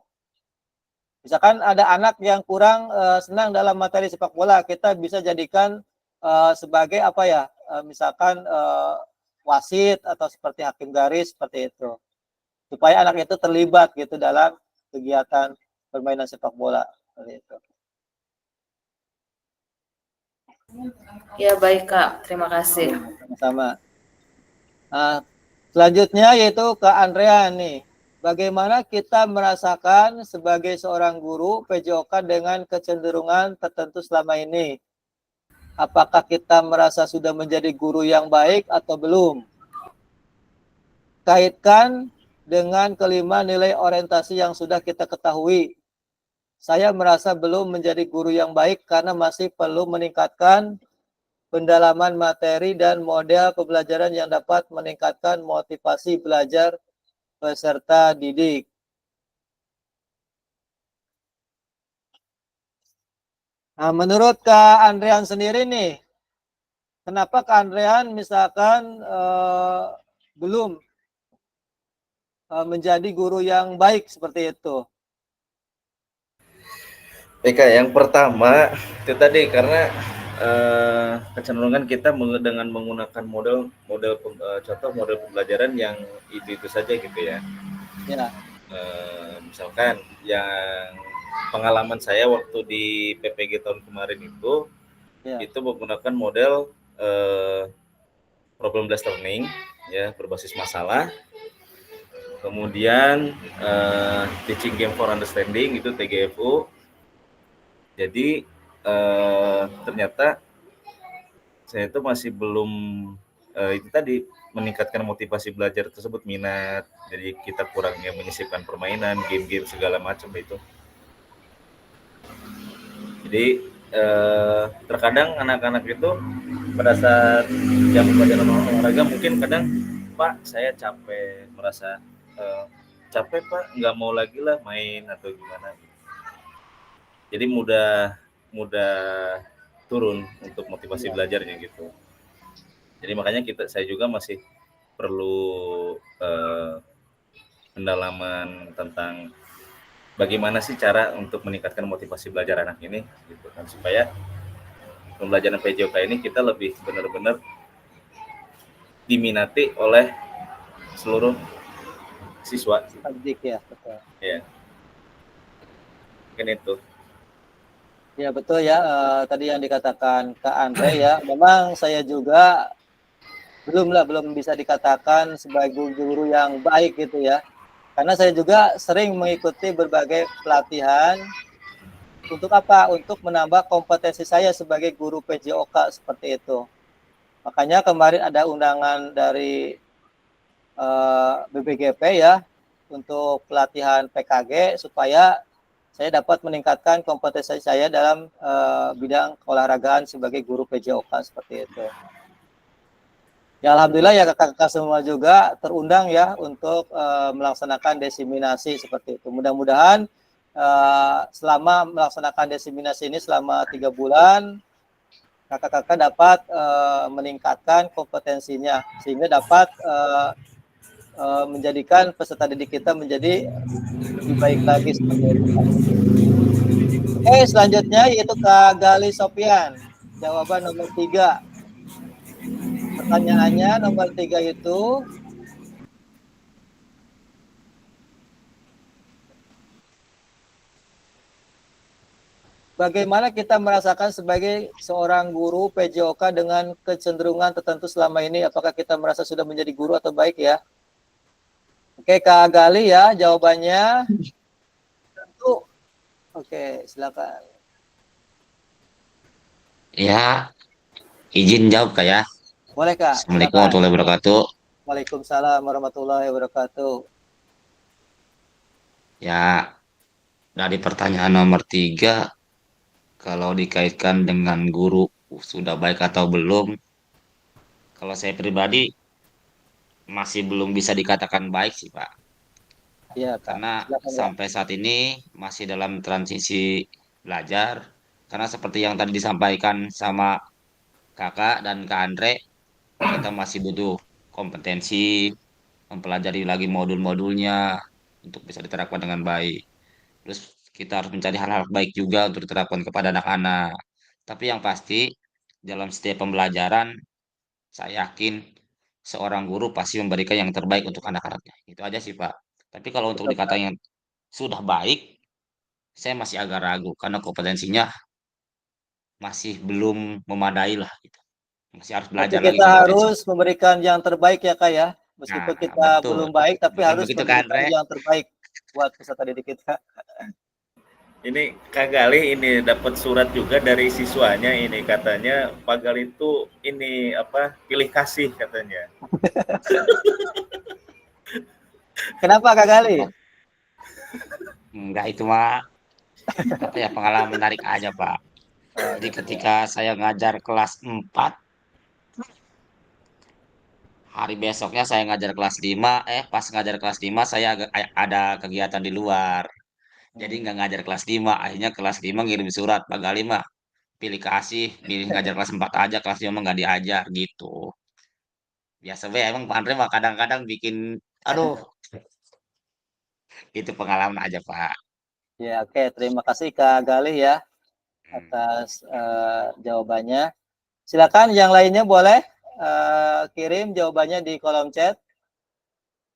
Speaker 2: Misalkan ada anak yang kurang senang dalam materi sepak bola, kita bisa jadikan sebagai apa ya, misalkan wasit atau seperti hakim garis seperti itu, supaya anak itu terlibat gitu dalam kegiatan permainan sepak bola seperti itu.
Speaker 3: Ya baik Kak, terima kasih.
Speaker 2: Sama-sama. Nah, selanjutnya yaitu ke Andrea nih. Bagaimana kita merasakan sebagai seorang guru PJOK dengan kecenderungan tertentu selama ini? Apakah kita merasa sudah menjadi guru yang baik atau belum? Kaitkan dengan kelima nilai orientasi yang sudah kita ketahui. Saya merasa belum menjadi guru yang baik karena masih perlu meningkatkan pendalaman materi dan model pembelajaran yang dapat meningkatkan motivasi belajar peserta didik. Nah, menurut Kak Andrean sendiri nih, kenapa Kak Andrean misalkan belum menjadi guru yang baik seperti itu?
Speaker 7: Eka, yang pertama itu tadi karena kecenderungan kita dengan menggunakan contoh model pembelajaran yang itu saja gitu ya.
Speaker 2: Ya,
Speaker 7: Misalkan yang pengalaman saya waktu di PPG tahun kemarin
Speaker 2: ya,
Speaker 7: itu menggunakan model problem based learning ya, berbasis masalah. Kemudian teaching game for understanding itu TGFU. Jadi ternyata saya itu masih belum itu tadi meningkatkan motivasi belajar tersebut, minat. Jadi kita kurangnya menyisipkan permainan, game-game segala macam itu. Jadi terkadang anak-anak itu pada saat jam pelajaran olahraga mungkin kadang, Pak saya capek, merasa capek Pak, nggak mau lagi lah main atau gimana. Jadi mudah turun untuk motivasi belajarnya gitu. Jadi makanya saya juga masih perlu pendalaman tentang bagaimana sih cara untuk meningkatkan motivasi belajar anak ini gitu kan, supaya pembelajaran PJOK ini kita lebih benar-benar diminati oleh seluruh siswa.
Speaker 2: didik ya, betul.
Speaker 7: Ya, mungkin itu.
Speaker 2: Ya betul ya, tadi yang dikatakan Kak Andre ya, memang saya juga belum bisa dikatakan sebagai guru yang baik gitu ya. Karena saya juga sering mengikuti berbagai pelatihan untuk apa? Untuk menambah kompetensi saya sebagai guru PJOK seperti itu. Makanya kemarin ada undangan dari BPGP ya untuk pelatihan PKG supaya saya dapat meningkatkan kompetensi saya dalam bidang keolahragaan sebagai guru PJOK seperti itu. Ya alhamdulillah ya kakak-kakak semua juga terundang ya untuk melaksanakan desiminasi seperti itu. Mudah-mudahan selama melaksanakan desiminasi ini selama 3 bulan kakak-kakak dapat meningkatkan kompetensinya sehingga dapat menjadikan peserta didik kita menjadi lebih baik lagi seperti itu. Oke, selanjutnya yaitu Kak Gali Sopian. Jawaban nomor 3. Pertanyaannya nomor 3 itu bagaimana kita merasakan sebagai seorang guru PJOK dengan kecenderungan tertentu selama ini? Apakah kita merasa sudah menjadi guru atau baik ya? Oke, Kak Gali ya jawabannya. Tentu. Oke, silakan.
Speaker 8: Ya, izin jawab Kak ya.
Speaker 2: Boleh Kak,
Speaker 8: Assalamualaikum
Speaker 2: silakan.
Speaker 8: warahmatullahi wabarakatuh.
Speaker 2: Waalaikumsalam warahmatullahi wabarakatuh.
Speaker 8: Ya, dari pertanyaan nomor 3, kalau dikaitkan dengan guru sudah baik atau belum, kalau saya pribadi masih belum bisa dikatakan baik sih Pak.
Speaker 2: Iya Kak,
Speaker 8: Karena
Speaker 2: silakan Kak.
Speaker 8: sampai saat ini masih dalam transisi belajar. Karena seperti yang tadi disampaikan sama Kakak dan Kak Andre, kita masih butuh kompetensi, mempelajari lagi modul-modulnya untuk bisa diterapkan dengan baik. Terus kita harus mencari hal-hal baik juga untuk diterapkan kepada anak-anak. Tapi yang pasti dalam setiap pembelajaran, saya yakin seorang guru pasti memberikan yang terbaik untuk anak-anaknya. Itu aja sih Pak. Tapi kalau untuk
Speaker 2: Betul,
Speaker 8: dikata
Speaker 2: Kak.
Speaker 8: yang sudah baik, saya masih agak ragu karena kompetensinya masih belum memadai lah gitu. Masih harus
Speaker 2: Berarti
Speaker 8: belajar lagi
Speaker 2: kita
Speaker 8: kompetensi.
Speaker 2: harus memberikan yang terbaik ya Kak ya.
Speaker 8: Nah,
Speaker 2: Meskipun kita
Speaker 8: betul.
Speaker 2: belum baik, tapi
Speaker 8: Bukan
Speaker 2: harus
Speaker 8: begitu kan,
Speaker 2: memberikan
Speaker 8: Re?
Speaker 2: yang terbaik buat peserta didik kita.
Speaker 7: Ini Kak Galih ini dapat surat juga dari siswanya ini katanya Pak Galih itu ini apa pilih kasih katanya.
Speaker 2: Kenapa Kak Gali?
Speaker 8: Enggak, itu mah apa ya, pengalaman menarik aja, Pak.
Speaker 2: Oh,
Speaker 8: Jadi
Speaker 2: gitu ya.
Speaker 8: ketika saya ngajar kelas 4, hari besoknya saya ngajar kelas 5, pas ngajar kelas 5 saya ada kegiatan di luar. Jadi
Speaker 2: Hmm.
Speaker 8: nggak ngajar kelas 5, akhirnya kelas 5 ngirim surat, Pak Galih mah pilih kasih, pilih ngajar kelas 4 aja, kelas 5 mah nggak diajar gitu. Biasa be, emang Pak Andre mah kadang-kadang bikin, aduh, itu pengalaman aja, Pak.
Speaker 2: Ya, oke. Terima kasih Kak Gali ya
Speaker 8: Hmm.
Speaker 2: atas jawabannya. Silakan yang lainnya boleh kirim jawabannya di kolom chat.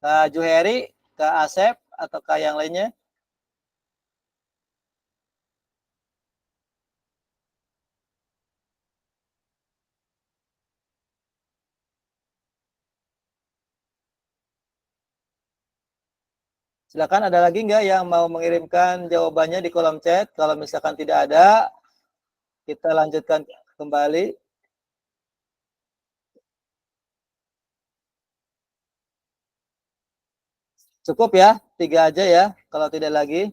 Speaker 2: Kak Juheri, Kak Asep, atau Kak yang lainnya. Silakan, ada lagi nggak yang mau mengirimkan jawabannya di kolom chat? Kalau misalkan tidak ada, kita lanjutkan kembali. Cukup ya, 3 aja ya, kalau tidak lagi.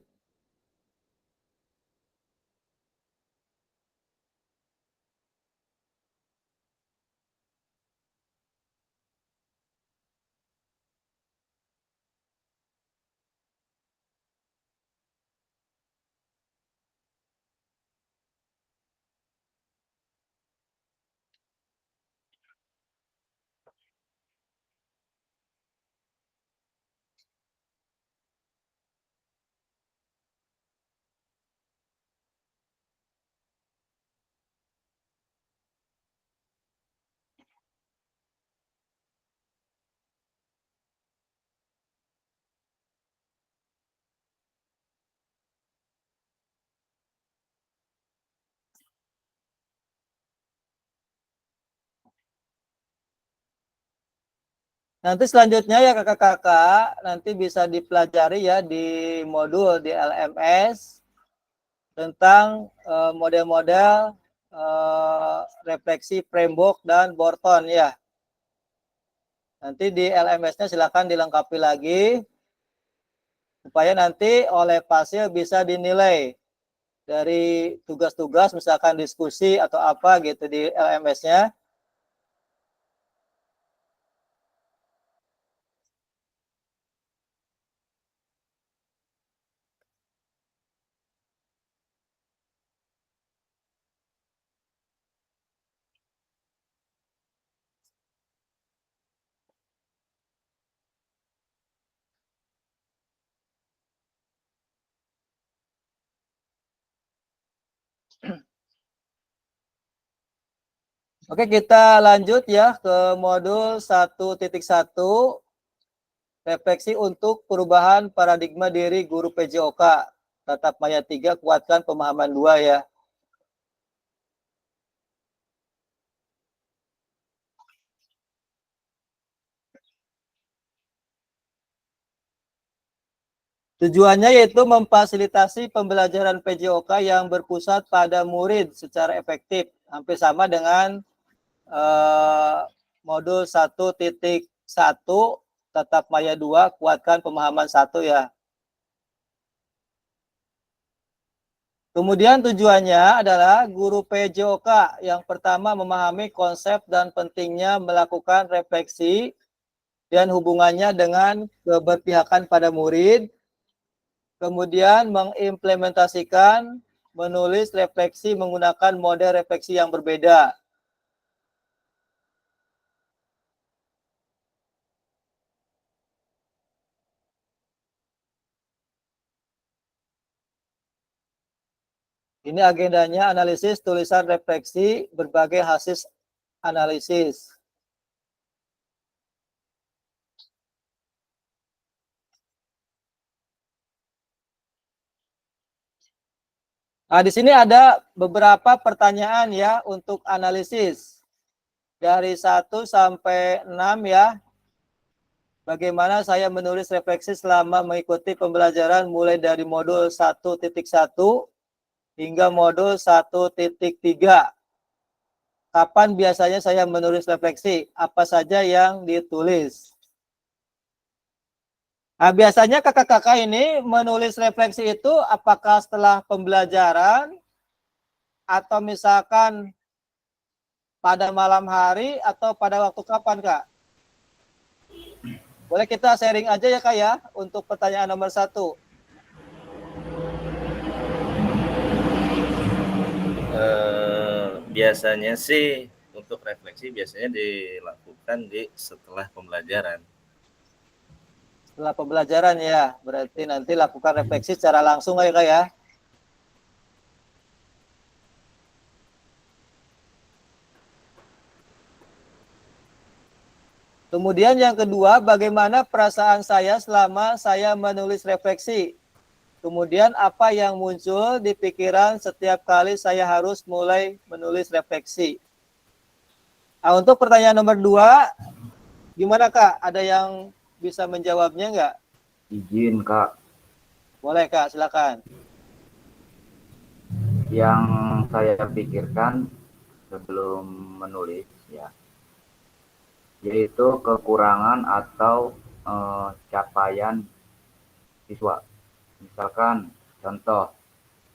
Speaker 2: Nanti selanjutnya ya kakak-kakak, nanti bisa dipelajari ya di modul di LMS tentang model-model refleksi framework dan Borton ya. Nanti di LMS-nya silakan dilengkapi lagi supaya nanti oleh Pasil bisa dinilai dari tugas-tugas misalkan diskusi atau apa gitu di LMS-nya. Oke, kita lanjut ya ke modul 1.1, refleksi untuk perubahan paradigma diri guru PJOK. Tatap Maya 3, kuatkan pemahaman 2 ya. Tujuannya yaitu memfasilitasi pembelajaran PJOK yang berpusat pada murid secara efektif. Hampir sama dengan modul 1.1, tatap Maya 2, kuatkan pemahaman 1 ya. Kemudian tujuannya adalah guru PJOK yang pertama memahami konsep dan pentingnya melakukan refleksi dan hubungannya dengan keberpihakan pada murid. Kemudian mengimplementasikan, menulis refleksi menggunakan model refleksi yang berbeda. Ini agendanya analisis tulisan refleksi berbagai hasil analisis. Di sini ada beberapa pertanyaan ya untuk analisis. Dari 1 sampai 6 ya. Bagaimana saya menulis refleksi selama mengikuti pembelajaran mulai dari modul 1.1 hingga modul 1.3. Kapan biasanya saya menulis refleksi? Apa saja yang ditulis? Biasanya kakak-kakak ini menulis refleksi itu apakah setelah pembelajaran atau misalkan pada malam hari atau pada waktu kapan, Kak? Boleh kita sharing aja ya, Kak ya, untuk pertanyaan nomor 1.
Speaker 7: Biasanya sih untuk refleksi biasanya dilakukan setelah pembelajaran.
Speaker 2: Setelah pembelajaran ya, berarti nanti lakukan refleksi secara langsung ya, Kak ya. Kemudian yang kedua, bagaimana perasaan saya selama saya menulis refleksi? Kemudian apa yang muncul di pikiran setiap kali saya harus mulai menulis refleksi? Untuk pertanyaan nomor 2, gimana Kak? Ada yang bisa menjawabnya nggak?
Speaker 1: Izin Kak,
Speaker 2: Boleh Kak, silakan.
Speaker 1: yang saya pikirkan sebelum menulis ya, yaitu kekurangan atau capaian siswa. Misalkan contoh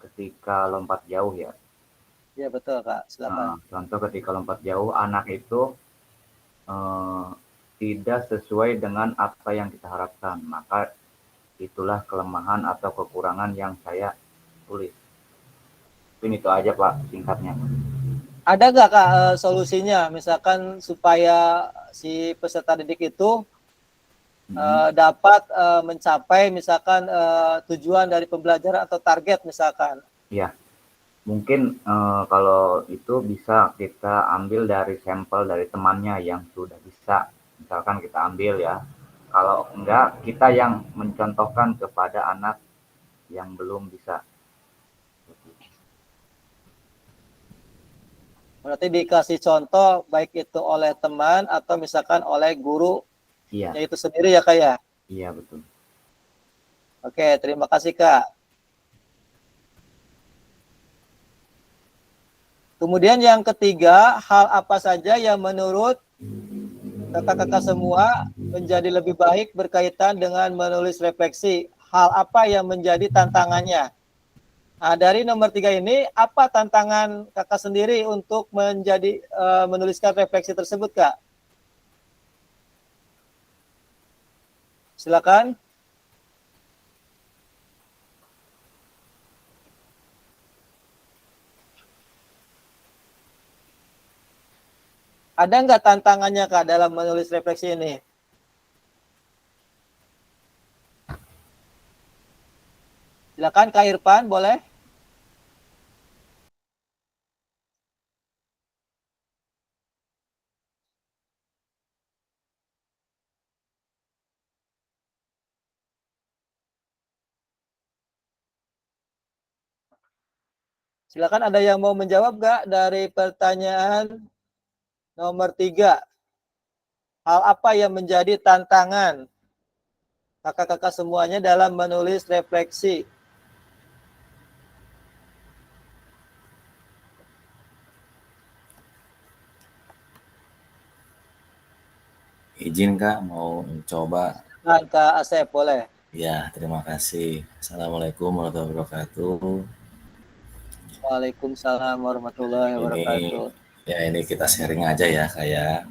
Speaker 1: ketika lompat jauh ya.
Speaker 2: Ya betul Kak, silakan.
Speaker 1: Contoh ketika lompat jauh, anak itu tidak sesuai dengan apa yang kita harapkan, maka itulah kelemahan atau kekurangan yang saya tulis. Mungkin itu aja Pak singkatnya.
Speaker 2: Ada nggak Kak solusinya, misalkan supaya si peserta didik itu dapat mencapai misalkan tujuan dari pembelajaran atau target misalkan?
Speaker 1: Ya, mungkin kalau itu bisa kita ambil dari sampel dari temannya yang sudah bisa. Misalkan kita ambil ya. Kalau enggak, kita yang mencontohkan kepada anak yang belum bisa.
Speaker 2: Berarti dikasih contoh baik itu oleh teman atau misalkan oleh guru
Speaker 1: Iya,
Speaker 2: itu sendiri ya Kak ya?
Speaker 1: iya betul.
Speaker 2: Oke, terima kasih Kak. Kemudian yang ketiga, hal apa saja yang menurut kakak-kakak semua menjadi lebih baik berkaitan dengan menulis refleksi? Hal apa yang menjadi tantangannya? Dari nomor 3 ini, apa tantangan kakak sendiri untuk menuliskan refleksi tersebut, Kak? Silakan. Ada nggak tantangannya, Kak, dalam menulis refleksi ini? Silakan Kak Irfan, boleh? Silakan, ada yang mau menjawab nggak dari pertanyaan nomor 3? Hal apa yang menjadi tantangan kakak-kakak semuanya dalam menulis refleksi?
Speaker 9: Izin Kak, mau coba.
Speaker 2: Kak Asep, boleh.
Speaker 9: Ya, terima kasih. Assalamualaikum warahmatullahi wabarakatuh.
Speaker 2: Waalaikumsalam warahmatullahi wabarakatuh.
Speaker 9: Ini kita sharing aja ya kayak.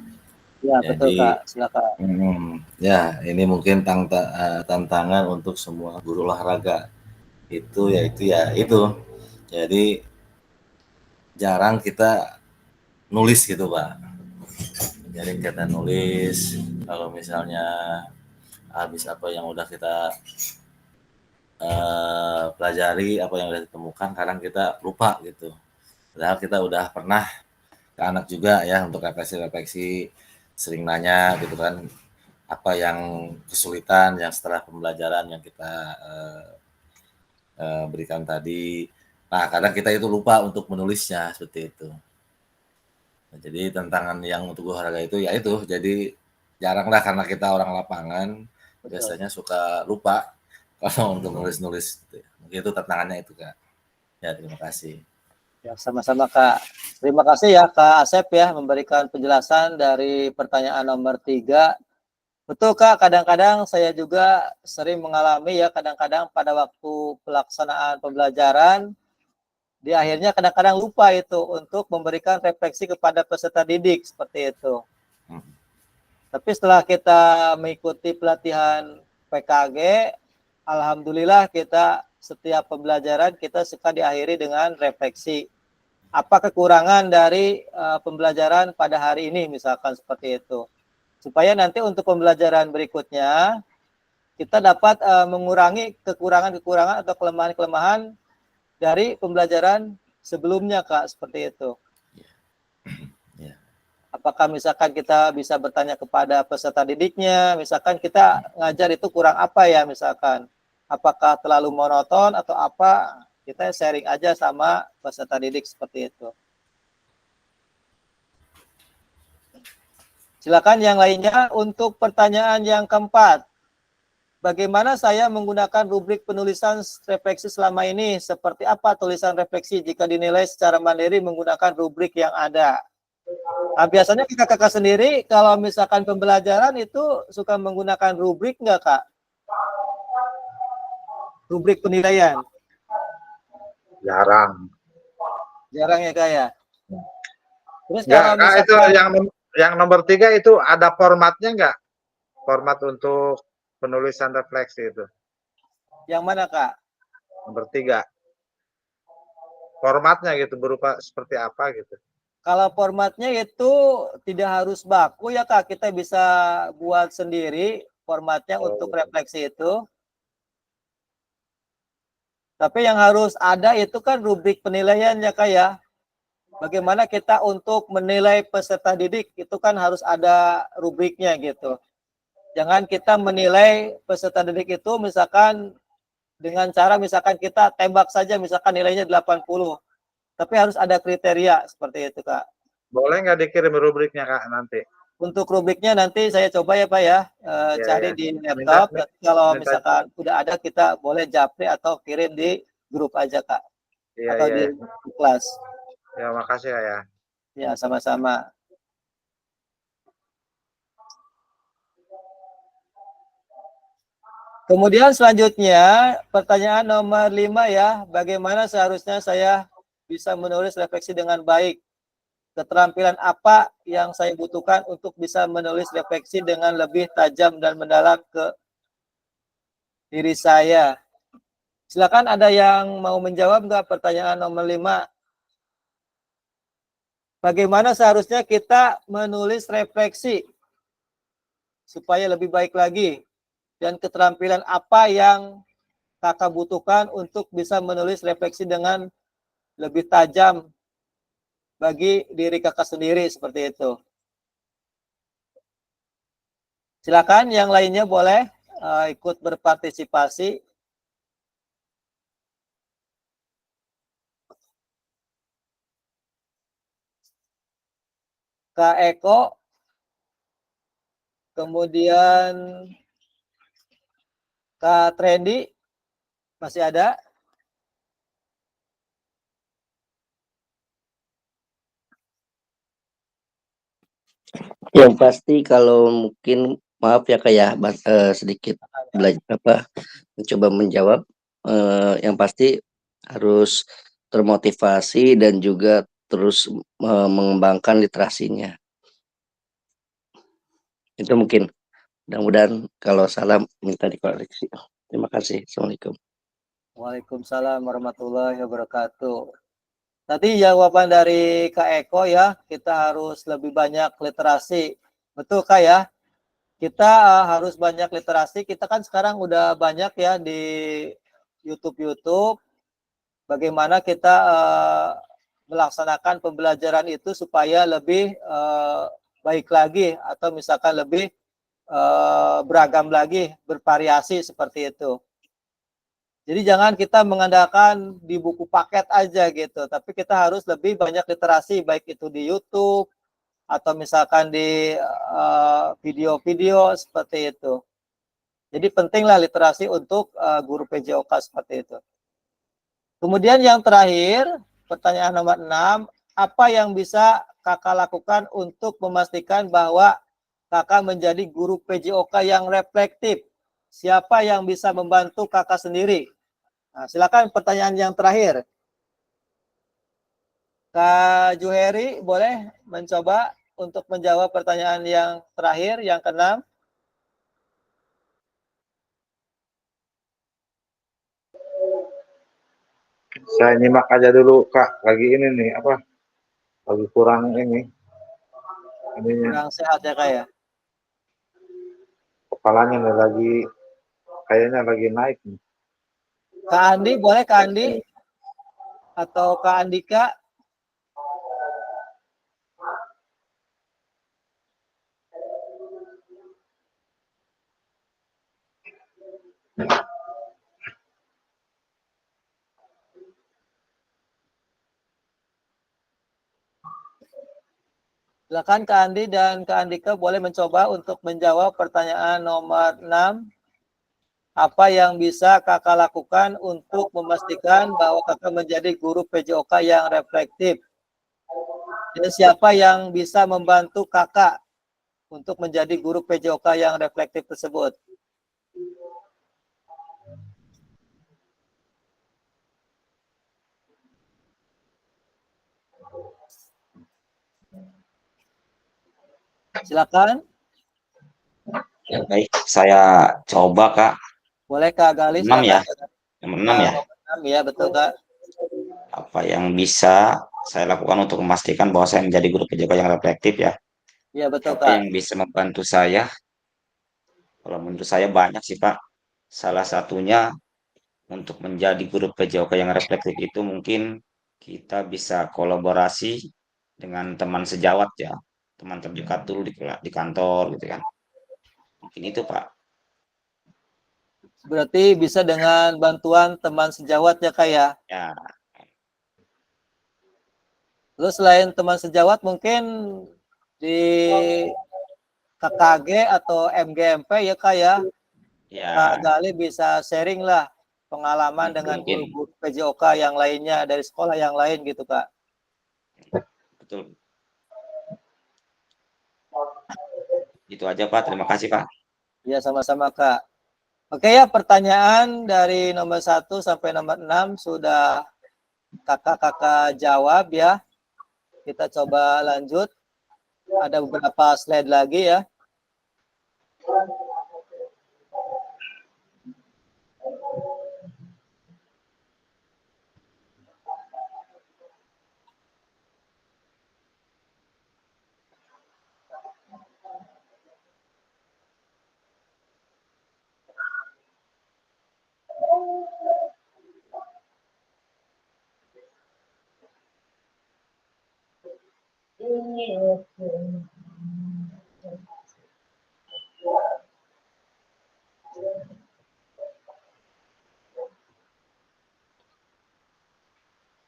Speaker 2: Ya, betul Kak, silakan.
Speaker 9: Ya, ini mungkin tantangan untuk semua guru olahraga. Itu. Jadi jarang kita nulis gitu, Pak. Jadi kita nulis kalau misalnya habis apa yang udah kita pelajari, apa yang udah ditemukan, kadang kita lupa gitu. Padahal kita udah pernah ke anak juga ya untuk refleksi sering nanya gitu kan, apa yang kesulitan yang setelah pembelajaran yang kita berikan tadi. Nah, kadang kita itu lupa untuk menulisnya seperti itu. Nah, jadi tantangan yang untuk olahraga itu ya itu, jadi jarang lah karena kita orang lapangan biasanya suka lupa kalau untuk nulis-nulis. Gitu. Mungkin itu tantangannya itu Kak. Ya terima kasih.
Speaker 2: Ya, sama-sama Kak. Terima kasih ya Kak Asep ya memberikan penjelasan dari pertanyaan nomor 3. Betul Kak, kadang-kadang saya juga sering mengalami ya, kadang-kadang pada waktu pelaksanaan pembelajaran, di akhirnya kadang-kadang lupa itu untuk memberikan refleksi kepada peserta didik, seperti itu. Tapi setelah kita mengikuti pelatihan PKG, alhamdulillah kita setiap pembelajaran kita suka diakhiri dengan refleksi. Apa kekurangan dari pembelajaran pada hari ini, misalkan seperti itu. Supaya nanti untuk pembelajaran berikutnya, kita dapat mengurangi kekurangan-kekurangan atau kelemahan-kelemahan dari pembelajaran sebelumnya, Kak, seperti itu. Apakah misalkan kita bisa bertanya kepada peserta didiknya, misalkan kita ngajar itu kurang apa ya, misalkan. Apakah terlalu monoton atau apa, kita sharing aja sama peserta didik seperti itu. Silakan yang lainnya untuk pertanyaan yang keempat. Bagaimana saya menggunakan rubrik penulisan refleksi selama ini? Seperti apa tulisan refleksi jika dinilai secara mandiri menggunakan rubrik yang ada? Nah, biasanya kakak-kakak sendiri kalau misalkan pembelajaran itu suka menggunakan rubrik nggak Kak? Rubrik penilaian?
Speaker 4: Jarang.
Speaker 2: Jarang ya Kak ya? Terus
Speaker 4: Nggak,
Speaker 2: kalau
Speaker 4: Kak, itu
Speaker 2: misalkan
Speaker 4: yang nomor 3 itu ada formatnya nggak? Format untuk penulisan refleksi itu.
Speaker 2: yang mana Kak?
Speaker 4: Nomor 3. Formatnya gitu berupa seperti apa gitu.
Speaker 2: Kalau formatnya itu tidak harus baku ya Kak, kita bisa buat sendiri formatnya untuk refleksi itu. Tapi yang harus ada itu kan rubrik penilaian ya Kak ya. Bagaimana kita untuk menilai peserta didik itu kan harus ada rubriknya gitu. Jangan kita menilai peserta didik itu misalkan dengan cara misalkan kita tembak saja misalkan nilainya 80. Tapi harus ada kriteria seperti itu Kak.
Speaker 4: Boleh nggak dikirim rubriknya Kak nanti?
Speaker 2: Untuk rubriknya nanti saya coba ya Pak ya, cari di laptop. Kalau misalkan udah ada kita boleh japri atau kirim di grup aja Kak. Atau di kelas.
Speaker 4: Ya makasih Kak ya.
Speaker 2: Ya sama-sama. Kemudian selanjutnya pertanyaan nomor 5 ya, bagaimana seharusnya saya bisa menulis refleksi dengan baik? Keterampilan apa yang saya butuhkan untuk bisa menulis refleksi dengan lebih tajam dan mendalam ke diri saya? Silakan ada yang mau menjawab nggak pertanyaan nomor 5? Bagaimana seharusnya kita menulis refleksi supaya lebih baik lagi? Dan keterampilan apa yang kakak butuhkan untuk bisa menulis refleksi dengan lebih tajam bagi diri kakak sendiri seperti itu. Silakan yang lainnya boleh ikut berpartisipasi. Kak Eko, kemudian Kak Trendy, masih ada?
Speaker 10: Yang pasti kalau mungkin maaf ya kayak sedikit belajar mencoba menjawab, yang pasti harus termotivasi dan juga terus mengembangkan literasinya. Itu mungkin. Mudah-mudahan kalau salah minta dikoreksi. Terima kasih. Assalamualaikum.
Speaker 2: Waalaikumsalam warahmatullahi wabarakatuh. Tadi jawaban dari Kak Eko ya, kita harus lebih banyak literasi. Betul Kak ya? Kita harus banyak literasi. Kita kan sekarang udah banyak ya di YouTube. Bagaimana kita melaksanakan pembelajaran itu supaya lebih baik lagi atau misalkan lebih beragam lagi, bervariasi seperti itu. Jadi jangan kita mengandalkan di buku paket aja gitu, tapi kita harus lebih banyak literasi, baik itu di YouTube atau misalkan di video-video seperti itu. Jadi pentinglah literasi untuk guru PJOK seperti itu. Kemudian yang terakhir, pertanyaan nomor 6, apa yang bisa kakak lakukan untuk memastikan bahwa kakak menjadi guru PJOK yang reflektif? Siapa yang bisa membantu kakak sendiri? Nah, silakan pertanyaan yang terakhir. Kak Juheri boleh mencoba untuk menjawab pertanyaan yang terakhir, yang ke-6.
Speaker 4: Saya nyimak aja dulu Kak, lagi ini nih apa? Lagi kurang ini. Ininya
Speaker 2: Kurang sehat ya Kak ya?
Speaker 4: kepalanya nih lagi kayaknya lagi naik nih.
Speaker 2: Kak Andi, boleh Kak Andi? Atau Kak Andika? Silakan Kak Andi dan Kak Andika boleh mencoba untuk menjawab pertanyaan nomor 6. Apa yang bisa kakak lakukan untuk memastikan bahwa kakak menjadi guru PJOK yang reflektif? Dan siapa yang bisa membantu kakak untuk menjadi guru PJOK yang reflektif tersebut? Silakan.
Speaker 8: Ya, baik, saya coba Kak.
Speaker 2: Boleh Kak Gali,
Speaker 8: 6 ya.
Speaker 2: silakan.
Speaker 8: Nomor 6 ya.
Speaker 2: Nomor 6 ya, betul Kak.
Speaker 8: Apa yang bisa saya lakukan untuk memastikan bahwa saya menjadi guru PJOK yang reflektif ya?
Speaker 2: Iya betul
Speaker 8: Apa
Speaker 2: Kak.
Speaker 8: yang bisa membantu saya? Kalau menurut saya banyak sih Pak. Salah satunya untuk menjadi guru PJOK yang reflektif itu mungkin kita bisa kolaborasi dengan teman sejawat ya, teman terdekat dulu di kantor gitu kan. Mungkin itu Pak.
Speaker 2: Berarti bisa dengan bantuan teman sejawat ya Kak ya?
Speaker 8: Ya,
Speaker 2: Terus selain teman sejawat mungkin di KKG atau MGMP ya Kak ya? Kak
Speaker 8: ya
Speaker 2: Gali bisa sharing lah pengalaman dengan
Speaker 8: mungkin
Speaker 2: guru-guru PJOK yang lainnya dari sekolah yang lain gitu Kak.
Speaker 8: betul. Itu aja Pak. Terima kasih Pak.
Speaker 2: Ya sama-sama Kak. Oke ya, pertanyaan dari nomor 1 sampai nomor 6 sudah kakak-kakak jawab ya. Kita coba lanjut. Ada beberapa slide lagi ya.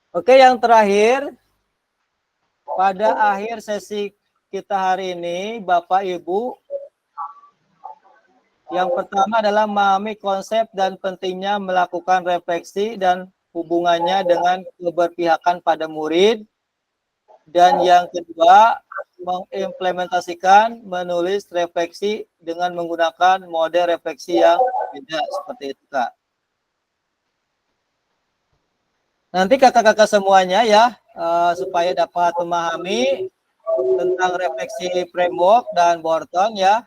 Speaker 2: Oke, yang terakhir, pada akhir sesi kita hari ini, Bapak Ibu, yang pertama adalah memahami konsep dan pentingnya melakukan refleksi dan hubungannya dengan keberpihakan pada murid. Dan yang kedua, mengimplementasikan menulis refleksi dengan menggunakan model refleksi yang beda seperti itu, Kak. Nanti kakak-kakak semuanya ya, supaya dapat memahami tentang refleksi framework dan Borton ya.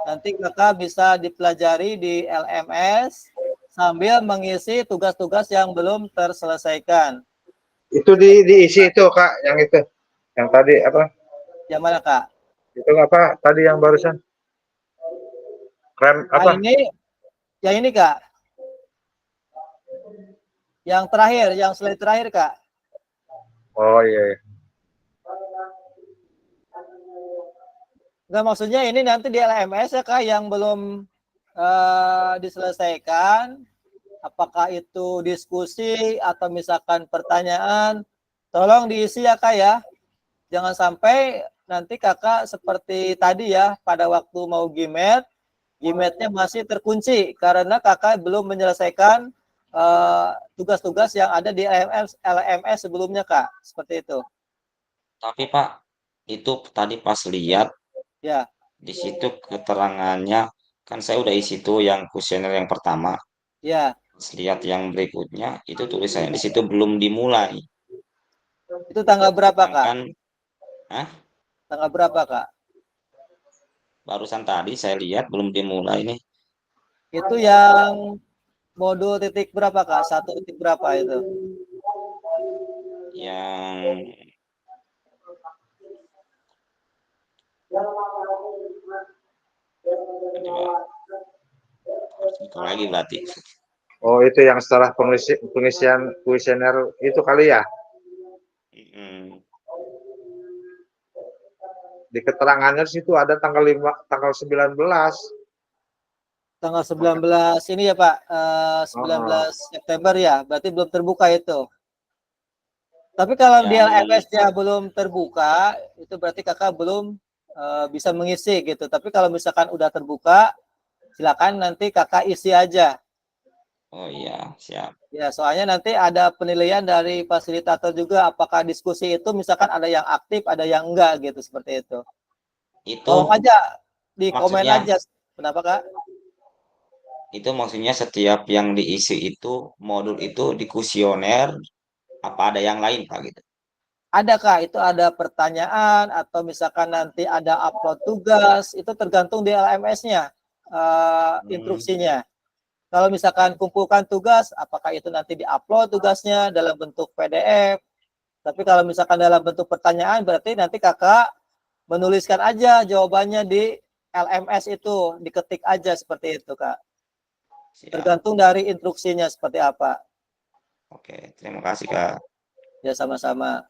Speaker 2: Nanti kakak bisa dipelajari di LMS sambil mengisi tugas-tugas yang belum terselesaikan.
Speaker 4: Itu diisi itu Kak, yang itu. Yang tadi apa?
Speaker 2: Yang mana Kak?
Speaker 4: Itu apa? Tadi yang barusan. Rem apa?
Speaker 2: Yang ini Kak. Yang terakhir, yang slide terakhir Kak.
Speaker 4: Oh iya.
Speaker 2: Enggak, maksudnya ini nanti di LMS ya Kak yang belum diselesaikan. apakah itu diskusi atau misalkan pertanyaan, tolong diisi ya Kak ya. Jangan sampai nanti Kakak seperti tadi ya, pada waktu mau Gmail-nya masih terkunci karena Kakak belum menyelesaikan tugas-tugas yang ada di LMS sebelumnya Kak, seperti itu.
Speaker 8: Tapi Pak, itu tadi pas lihat
Speaker 2: Ya,
Speaker 8: di situ keterangannya kan saya udah isi tuh yang kuesioner yang pertama.
Speaker 2: ya.
Speaker 8: Pas lihat yang berikutnya itu tulisannya di situ belum dimulai.
Speaker 2: Itu tanggal berapa Kak?
Speaker 8: Sedangkan
Speaker 2: Tanggal berapa Kak?
Speaker 8: barusan tadi saya lihat belum dimulai nih.
Speaker 2: Itu yang modul titik berapa Kak? 1 titik berapa itu?
Speaker 8: Yang coba harus buka lagi berarti.
Speaker 4: Oh, itu yang setelah pengisian kuesioner itu kali ya? Di keterangannya situ ada tanggal 19.
Speaker 2: Tanggal 19 ini ya Pak, 19 September ya, berarti belum terbuka itu. Tapi kalau di LMS-nya belum terbuka, itu berarti Kakak belum bisa mengisi gitu. Tapi kalau misalkan udah terbuka, silakan nanti Kakak isi aja.
Speaker 8: Oh iya, siap.
Speaker 2: Ya, soalnya nanti ada penilaian dari fasilitator juga apakah diskusi itu misalkan ada yang aktif, ada yang enggak gitu, seperti itu.
Speaker 8: Itu
Speaker 2: Tolong aja di komen
Speaker 8: maksudnya
Speaker 2: aja. Kenapa Kak?
Speaker 8: itu maksudnya setiap yang diisi itu modul itu di kuesioner apa ada yang lain Pak gitu?
Speaker 2: Ada Kak, itu ada pertanyaan atau misalkan nanti ada upload tugas, itu tergantung di LMS-nya, instruksinya. Kalau misalkan kumpulkan tugas, apakah itu nanti di-upload tugasnya dalam bentuk PDF. Tapi kalau misalkan dalam bentuk pertanyaan, berarti nanti Kakak menuliskan aja jawabannya di LMS itu, diketik aja seperti itu Kak.
Speaker 8: Siap.
Speaker 2: Tergantung dari instruksinya seperti apa.
Speaker 8: Oke, terima kasih Kak.
Speaker 2: Ya, sama-sama.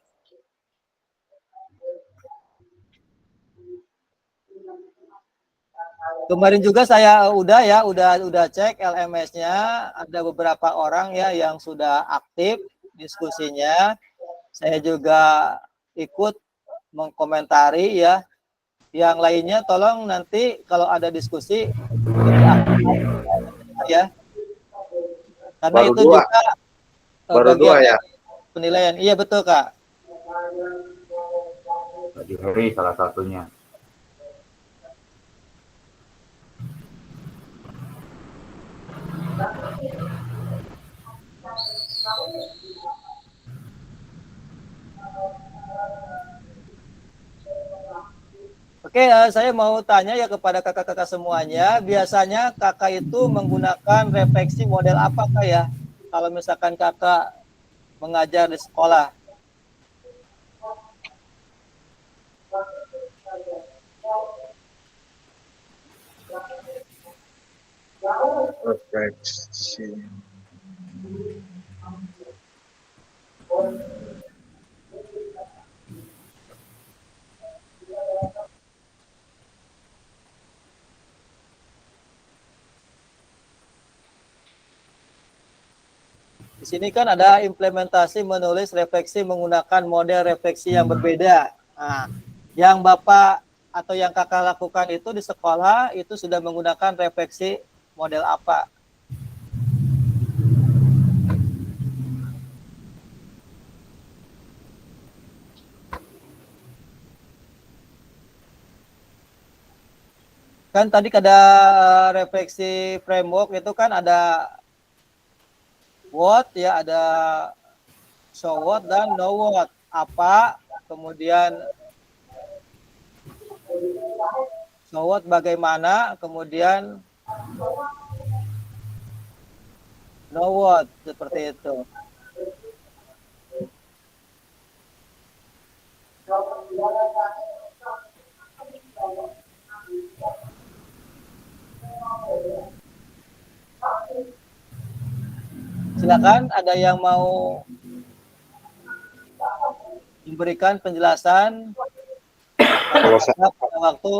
Speaker 2: Kemarin juga saya udah cek LMS-nya, ada beberapa orang ya yang sudah aktif diskusinya. Saya juga ikut mengkomentari ya. Yang lainnya tolong nanti kalau ada diskusi ya. Karena
Speaker 4: Baru
Speaker 2: itu
Speaker 4: dua.
Speaker 2: juga
Speaker 4: Baru
Speaker 2: bagian
Speaker 4: 2 ya.
Speaker 2: penilaian. Iya betul Kak.
Speaker 1: Tadi Heri salah satunya.
Speaker 2: Oke, saya mau tanya ya kepada kakak-kakak semuanya, biasanya kakak itu menggunakan refleksi model apa Kak ya? Kalau misalkan kakak mengajar di sekolah.
Speaker 4: Refleksi.
Speaker 2: Di sini kan ada implementasi menulis refleksi menggunakan model refleksi yang berbeda. Nah, yang Bapak atau yang kakak lakukan itu di sekolah itu sudah menggunakan refleksi model apa? Kan tadi ada refleksi framework itu kan ada what ya, ada so what dan know what, apa, kemudian so what bagaimana, kemudian know what, seperti itu. Silakan, ada yang mau memberikan penjelasan pada waktu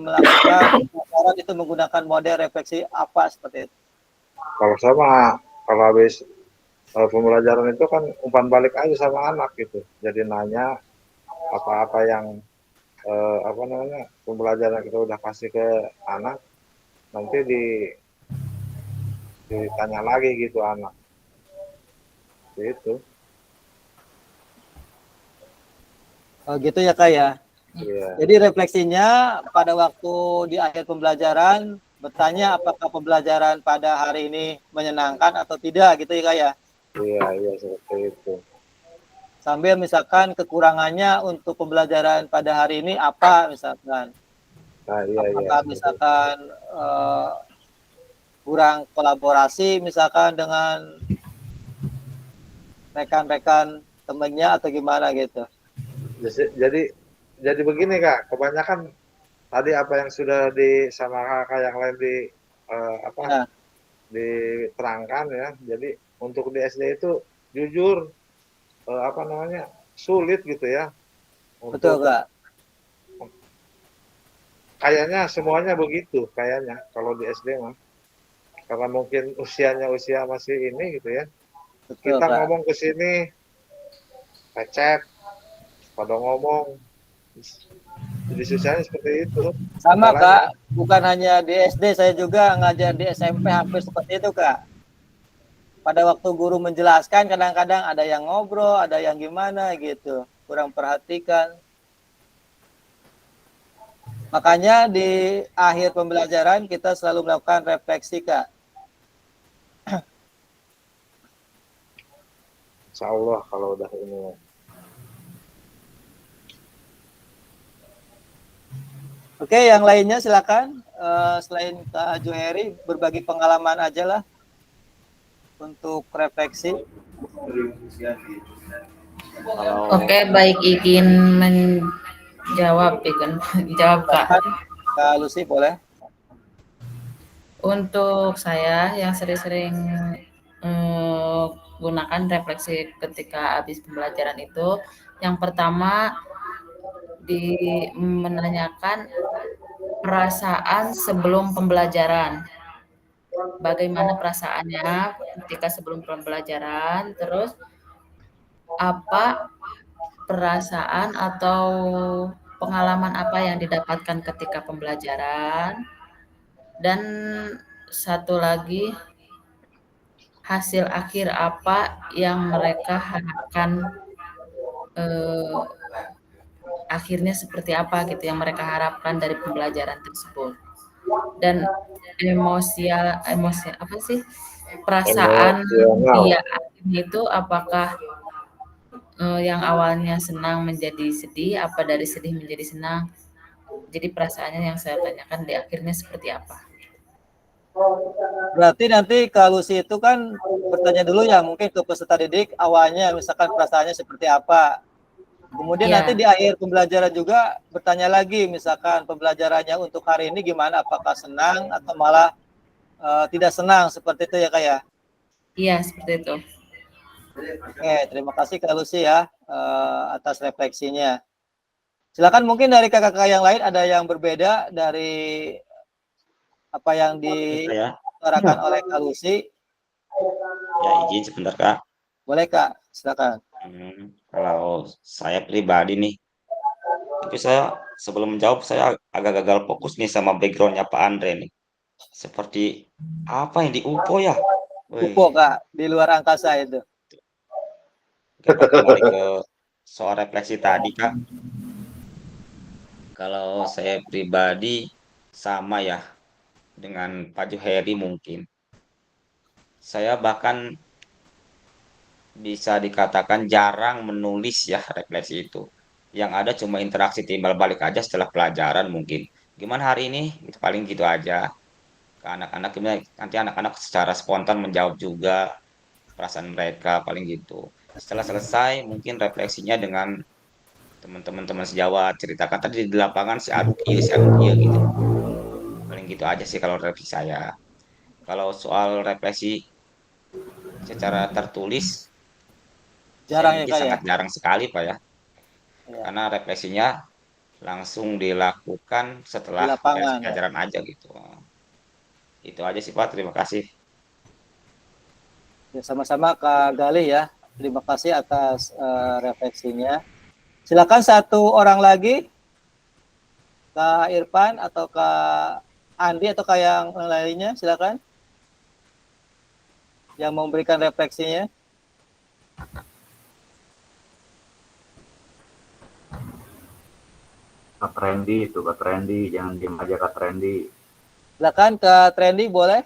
Speaker 2: melakukan pelajaran itu menggunakan model refleksi apa seperti itu.
Speaker 4: Kalau sama kalau habis pembelajaran itu kan umpan balik aja sama anak gitu. Jadi nanya apa-apa yang apa namanya pembelajaran kita udah kasih ke anak, nanti ditanya lagi gitu anak. Gitu.
Speaker 2: Oh gitu ya Kak ya.
Speaker 4: Iya.
Speaker 2: Jadi refleksinya pada waktu di akhir pembelajaran bertanya apakah pembelajaran pada hari ini menyenangkan atau tidak gitu ya Kak ya.
Speaker 4: Iya seperti itu.
Speaker 2: Sambil misalkan kekurangannya untuk pembelajaran pada hari ini apa misalkan.
Speaker 4: Nah, iya.
Speaker 2: Apakah misalkan kurang kolaborasi misalkan dengan rekan-rekan temennya atau gimana gitu.
Speaker 4: Jadi begini Kak, kebanyakan tadi apa yang sudah sama kakak yang lain diterangkan ya. Jadi untuk di SD itu jujur sulit gitu ya.
Speaker 2: Betul Kak.
Speaker 4: Kayaknya semuanya begitu kayaknya kalau di SD mah. Karena mungkin usia masih ini gitu ya.
Speaker 2: Betul,
Speaker 4: kita
Speaker 2: Kak.
Speaker 4: ngomong ke sini lecet, pada ngomong. Jadi susahnya seperti itu.
Speaker 2: Sama Kak, bukan hanya di SD, saya juga ngajar di SMP hampir seperti itu Kak. Pada waktu guru menjelaskan kadang-kadang ada yang ngobrol, ada yang gimana gitu, kurang perhatikan. Makanya di akhir pembelajaran kita selalu melakukan refleksi Kak.
Speaker 4: Insya Allah kalau udah ini.
Speaker 2: Oke, yang lainnya silakan. Selain Kak Joheri, berbagi pengalaman aja lah untuk refleksi.
Speaker 3: Oke, baik izin menjawab, jawab Kak.
Speaker 2: Kak Lucy boleh.
Speaker 3: Untuk saya yang sering-sering gunakan refleksi ketika habis pembelajaran itu, yang pertama menanyakan perasaan sebelum pembelajaran. Bagaimana perasaannya ketika sebelum pembelajaran, terus apa perasaan atau pengalaman apa yang didapatkan ketika pembelajaran, dan satu lagi hasil akhir apa yang mereka harapkan, akhirnya seperti apa gitu yang mereka harapkan dari pembelajaran tersebut. Dan emosi apa sih, perasaan dia itu apakah yang awalnya senang menjadi sedih, apa dari sedih menjadi senang. Jadi perasaannya yang saya tanyakan di akhirnya seperti apa.
Speaker 2: Berarti nanti Kak Lucy itu kan bertanya dulu ya mungkin ke peserta didik awalnya misalkan perasaannya seperti apa. Kemudian nanti di akhir pembelajaran juga bertanya lagi misalkan pembelajarannya untuk hari ini gimana, apakah senang atau malah tidak senang, seperti itu ya Kak ya?
Speaker 3: Iya, seperti itu.
Speaker 2: Oke, terima kasih Kak Lucy ya atas refleksinya. Silakan mungkin dari kakak-kakak yang lain ada yang berbeda dari apa yang diutarakan oleh Kak Lucy.
Speaker 8: Ya, izin sebentar Kak.
Speaker 2: Boleh Kak, silakan.
Speaker 8: Kalau saya pribadi nih, tapi saya sebelum menjawab saya agak gagal fokus nih sama backgroundnya Pak Andre nih. Seperti apa yang di UFO ya?
Speaker 2: UFO Kak, di luar angkasa itu.
Speaker 8: Kita kembali ke soal refleksi tadi Kak. Kalau saya pribadi sama ya dengan Pak Joheri mungkin. Saya bahkan bisa dikatakan jarang menulis ya refleksi itu. Yang ada cuma interaksi timbal balik aja setelah pelajaran mungkin. Gimana hari ini? Itu paling gitu aja. Ke anak-anak nanti anak-anak secara spontan menjawab juga perasaan mereka paling gitu. Setelah selesai mungkin refleksinya dengan teman-teman sejawat ceritakan tadi di lapangan si aduk iya gitu. Paling gitu aja sih kalau refleksi saya. Kalau soal refleksi secara tertulis
Speaker 2: jarang ya Kak
Speaker 8: sangat
Speaker 2: ya?
Speaker 8: jarang sekali Pak ya. Karena refleksinya langsung dilakukan setelah
Speaker 2: lapangan,
Speaker 8: beres pelajaran aja gitu. Itu aja sih Pak, terima kasih.
Speaker 2: Oke, terima kasih Kak Lucy. Silakan Kak Andre.
Speaker 8: Kalau saya pribadi sama ya dengan Pak Joheri mungkin. Saya bahkan bisa dikatakan jarang menulis ya refleksi itu. Yang ada cuma interaksi timbal balik aja setelah pelajaran mungkin. Gitu aja sih Pak, terima kasih.
Speaker 2: Ya, sama-sama Kak Galih ya. Terima kasih atas refleksinya. Silakan satu orang lagi, Kak Irfan atau Kak Andi atau Kak yang lainnya, silakan. Yang memberikan refleksinya.
Speaker 1: Kak Trendy itu, Kak Trendy, jangan diem aja Kak Trendy.
Speaker 2: Silakan Kak Trendy, boleh?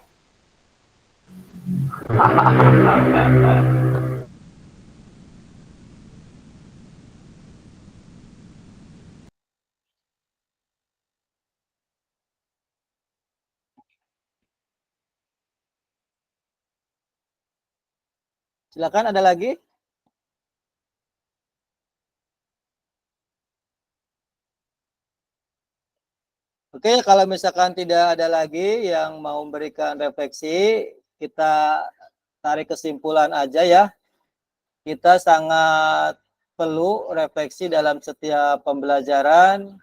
Speaker 2: Silakan, ada lagi? Oke, kalau misalkan tidak ada lagi yang mau memberikan refleksi, kita tarik kesimpulan aja ya. Kita sangat perlu refleksi dalam setiap pembelajaran.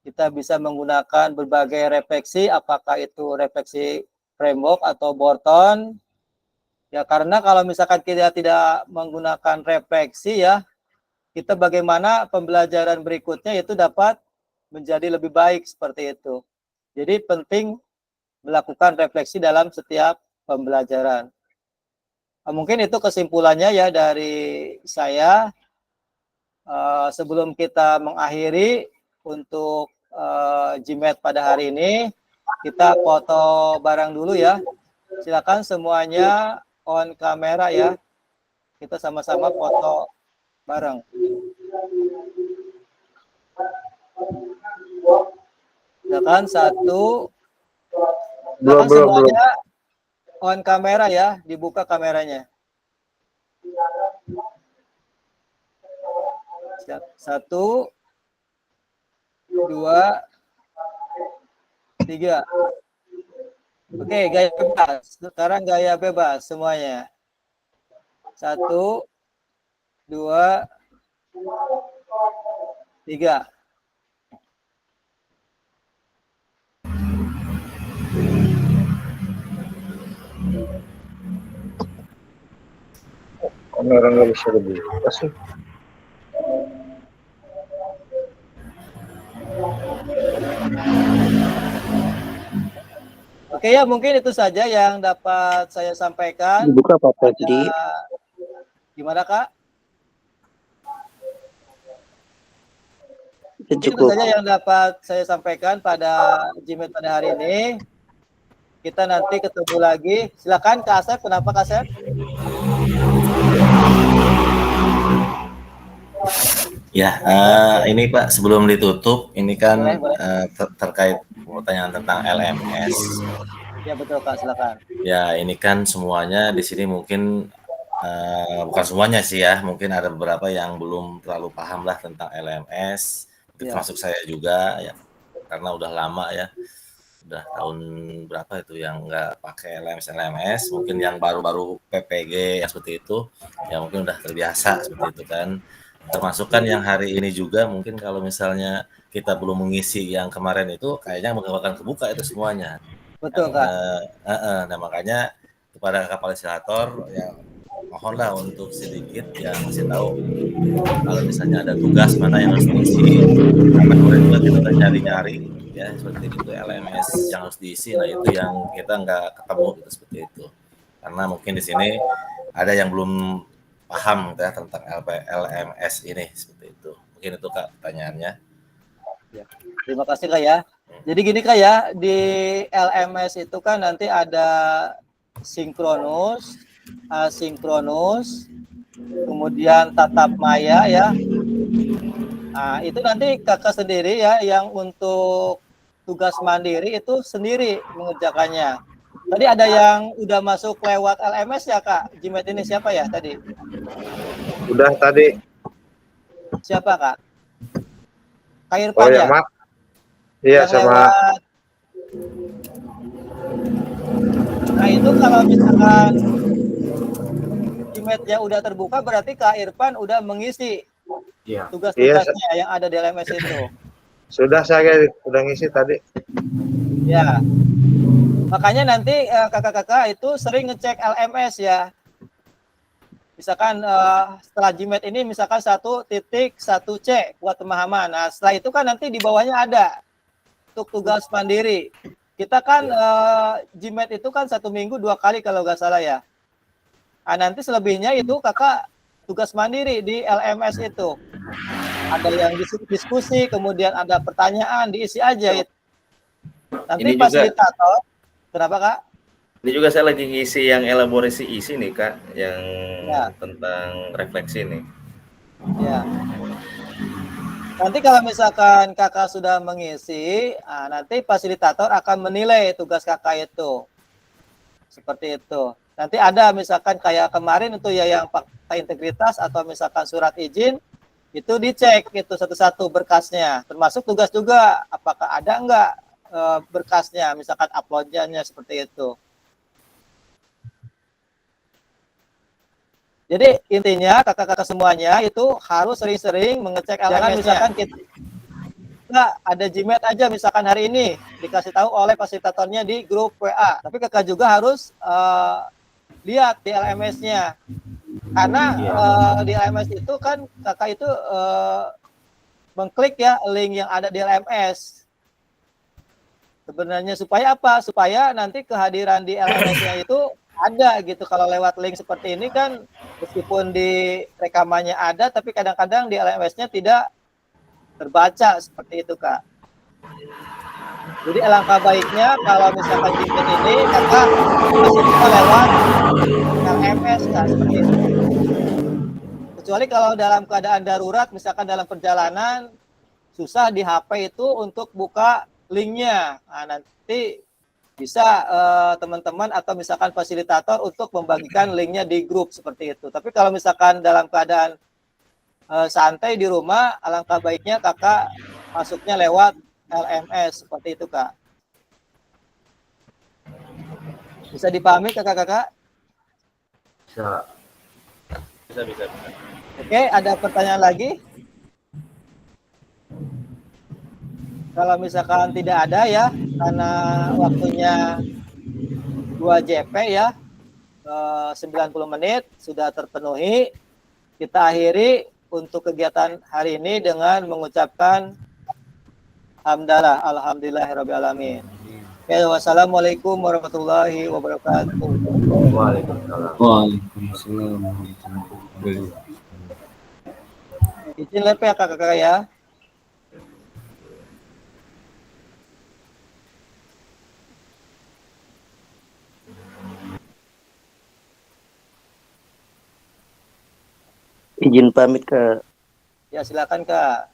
Speaker 2: Kita bisa menggunakan berbagai refleksi, apakah itu refleksi framework atau Borton. Ya, karena kalau misalkan kita tidak menggunakan refleksi ya, kita bagaimana pembelajaran berikutnya itu dapat menjadi lebih baik seperti itu. Jadi penting melakukan refleksi dalam setiap pembelajaran. Mungkin itu kesimpulannya ya dari saya. Sebelum kita mengakhiri untuk GMAT pada hari ini, kita foto bareng dulu ya. Silakan semuanya on kamera ya. Kita sama-sama foto bareng. Silakan satu. Silakan semuanya on kamera ya, dibuka kameranya. Satu, dua, tiga. Oke, gaya bebas. Sekarang gaya bebas semuanya. Satu, dua, tiga.
Speaker 4: Kamera nggak bisa dibuka sih.
Speaker 2: Oke ya, mungkin itu saja yang dapat saya sampaikan.
Speaker 10: Dibuka Pak Freddy.
Speaker 2: Gimana Kak?
Speaker 10: Cukup.
Speaker 2: Itu saja yang dapat saya sampaikan pada GMAT pada hari ini. Kita nanti ketemu lagi. Silakan Kak Asep, kenapa Kak Asep?
Speaker 9: Ya, ini Pak sebelum ditutup, ini kan
Speaker 2: boleh.
Speaker 9: Terkait pertanyaan tentang LMS.
Speaker 2: Ya betul Kak, silakan.
Speaker 9: Ya, ini kan semuanya di sini mungkin bukan semuanya sih ya, mungkin ada beberapa yang belum terlalu paham lah tentang LMS, termasuk saya juga ya, karena udah lama ya, udah tahun berapa itu yang nggak pakai LMS, mungkin yang baru-baru PPG yang seperti itu, ya mungkin udah terbiasa seperti itu kan. Termasuk kan yang hari ini juga mungkin kalau misalnya kita belum mengisi yang kemarin itu kayaknya akan kebuka itu semuanya.
Speaker 2: Betul Kak.
Speaker 9: Nah makanya kepada Kak fasilitator ya mohonlah untuk sedikit yang masih tahu kalau misalnya ada tugas mana yang harus diisi, karena kemarin juga kita udah nyari-nyari ya seperti itu LMS yang harus diisi, nah itu yang kita nggak ketemu gitu, seperti itu. Karena mungkin di sini ada yang belum paham ya tentang LMS ini seperti itu. Mungkin itu Kak pertanyaannya.
Speaker 2: Ya. Terima kasih Kak ya. Jadi gini Kak ya, di LMS itu kan nanti ada sinkronus, asinkronus, kemudian tatap maya ya. Nah, itu nanti Kakak sendiri ya yang untuk tugas mandiri itu sendiri mengerjakannya. Tadi ada yang udah masuk lewat LMS ya Kak? GMAT ini siapa ya tadi?
Speaker 4: Udah tadi.
Speaker 2: Siapa Kak? Kak Irfan ya?
Speaker 4: Mak. Iya sama.
Speaker 2: Lewat... Nah itu kalau misalkan GMAT-nya udah terbuka berarti Kak Irfan udah mengisi tugas-tugasnya yang ada di LMS itu.
Speaker 4: Sudah saya udah ngisi tadi.
Speaker 2: Ya. Makanya nanti kakak-kakak itu sering ngecek LMS ya. Misalkan setelah GMAT ini misalkan 1.1C buat pemahaman. Nah, setelah itu kan nanti di bawahnya ada untuk tugas mandiri. Kita kan GMAT itu kan 1 minggu 2 kali kalau nggak salah ya. Nah, nanti selebihnya itu kakak tugas mandiri di LMS itu. Ada yang diskusi, kemudian ada pertanyaan, diisi aja itu. Nanti
Speaker 7: Ini juga
Speaker 2: fasilitator, kenapa kak?
Speaker 7: Ini juga saya lagi ngisi yang elaborasi isi nih Kak, yang
Speaker 2: Ya.
Speaker 7: tentang refleksi nih.
Speaker 2: Ya. Nanti kalau misalkan kakak sudah mengisi, nanti fasilitator akan menilai tugas kakak itu. Seperti itu. Nanti ada misalkan kayak kemarin itu ya yang fakta integritas atau misalkan surat izin, itu dicek itu satu-satu berkasnya. Termasuk tugas juga, apakah ada enggak berkasnya, misalkan upload-nya seperti itu. Jadi intinya kakak-kakak semuanya itu harus sering-sering mengecek LMS-nya. Jangan misalkan kita ada GMAT aja misalkan hari ini dikasih tahu oleh fasilitatornya di grup WA. Tapi kakak juga harus lihat di LMS-nya. Karena di LMS itu kan kakak itu mengklik ya link yang ada di LMS. Sebenarnya supaya apa? Supaya nanti kehadiran di LMS-nya itu ada gitu. Kalau lewat link seperti ini kan meskipun di rekamannya ada, tapi kadang-kadang di LMS-nya tidak terbaca seperti itu Kak. Jadi alangkah baiknya kalau misalkan GMAT ini kakak masih bisa lewat LMS Kak, seperti itu. Kecuali kalau dalam keadaan darurat, misalkan dalam perjalanan susah di HP itu untuk buka linknya. Nah, nanti bisa teman-teman atau misalkan fasilitator untuk membagikan linknya di grup seperti itu. Tapi kalau misalkan dalam keadaan santai di rumah, alangkah baiknya kakak masuknya lewat LMS seperti itu Kak. Bisa dipahami kakak-kakak?
Speaker 1: Bisa.
Speaker 7: Bisa.
Speaker 2: Oke, ada pertanyaan lagi? Kalau misalkan tidak ada ya, karena waktunya 2 JP ya, 90 menit sudah terpenuhi. Kita akhiri untuk kegiatan hari ini dengan mengucapkan hamdalah, alhamdulillahirrahmanirrahim. Oke, wassalamualaikum warahmatullahi wabarakatuh.
Speaker 1: Waalaikumsalam.
Speaker 5: Waalaikumsalam warahmatullahi wabarakatuh.
Speaker 2: Izin lep ya kakak-kakak ya.
Speaker 10: Izin pamit Kak.
Speaker 2: Ya silakan Kak.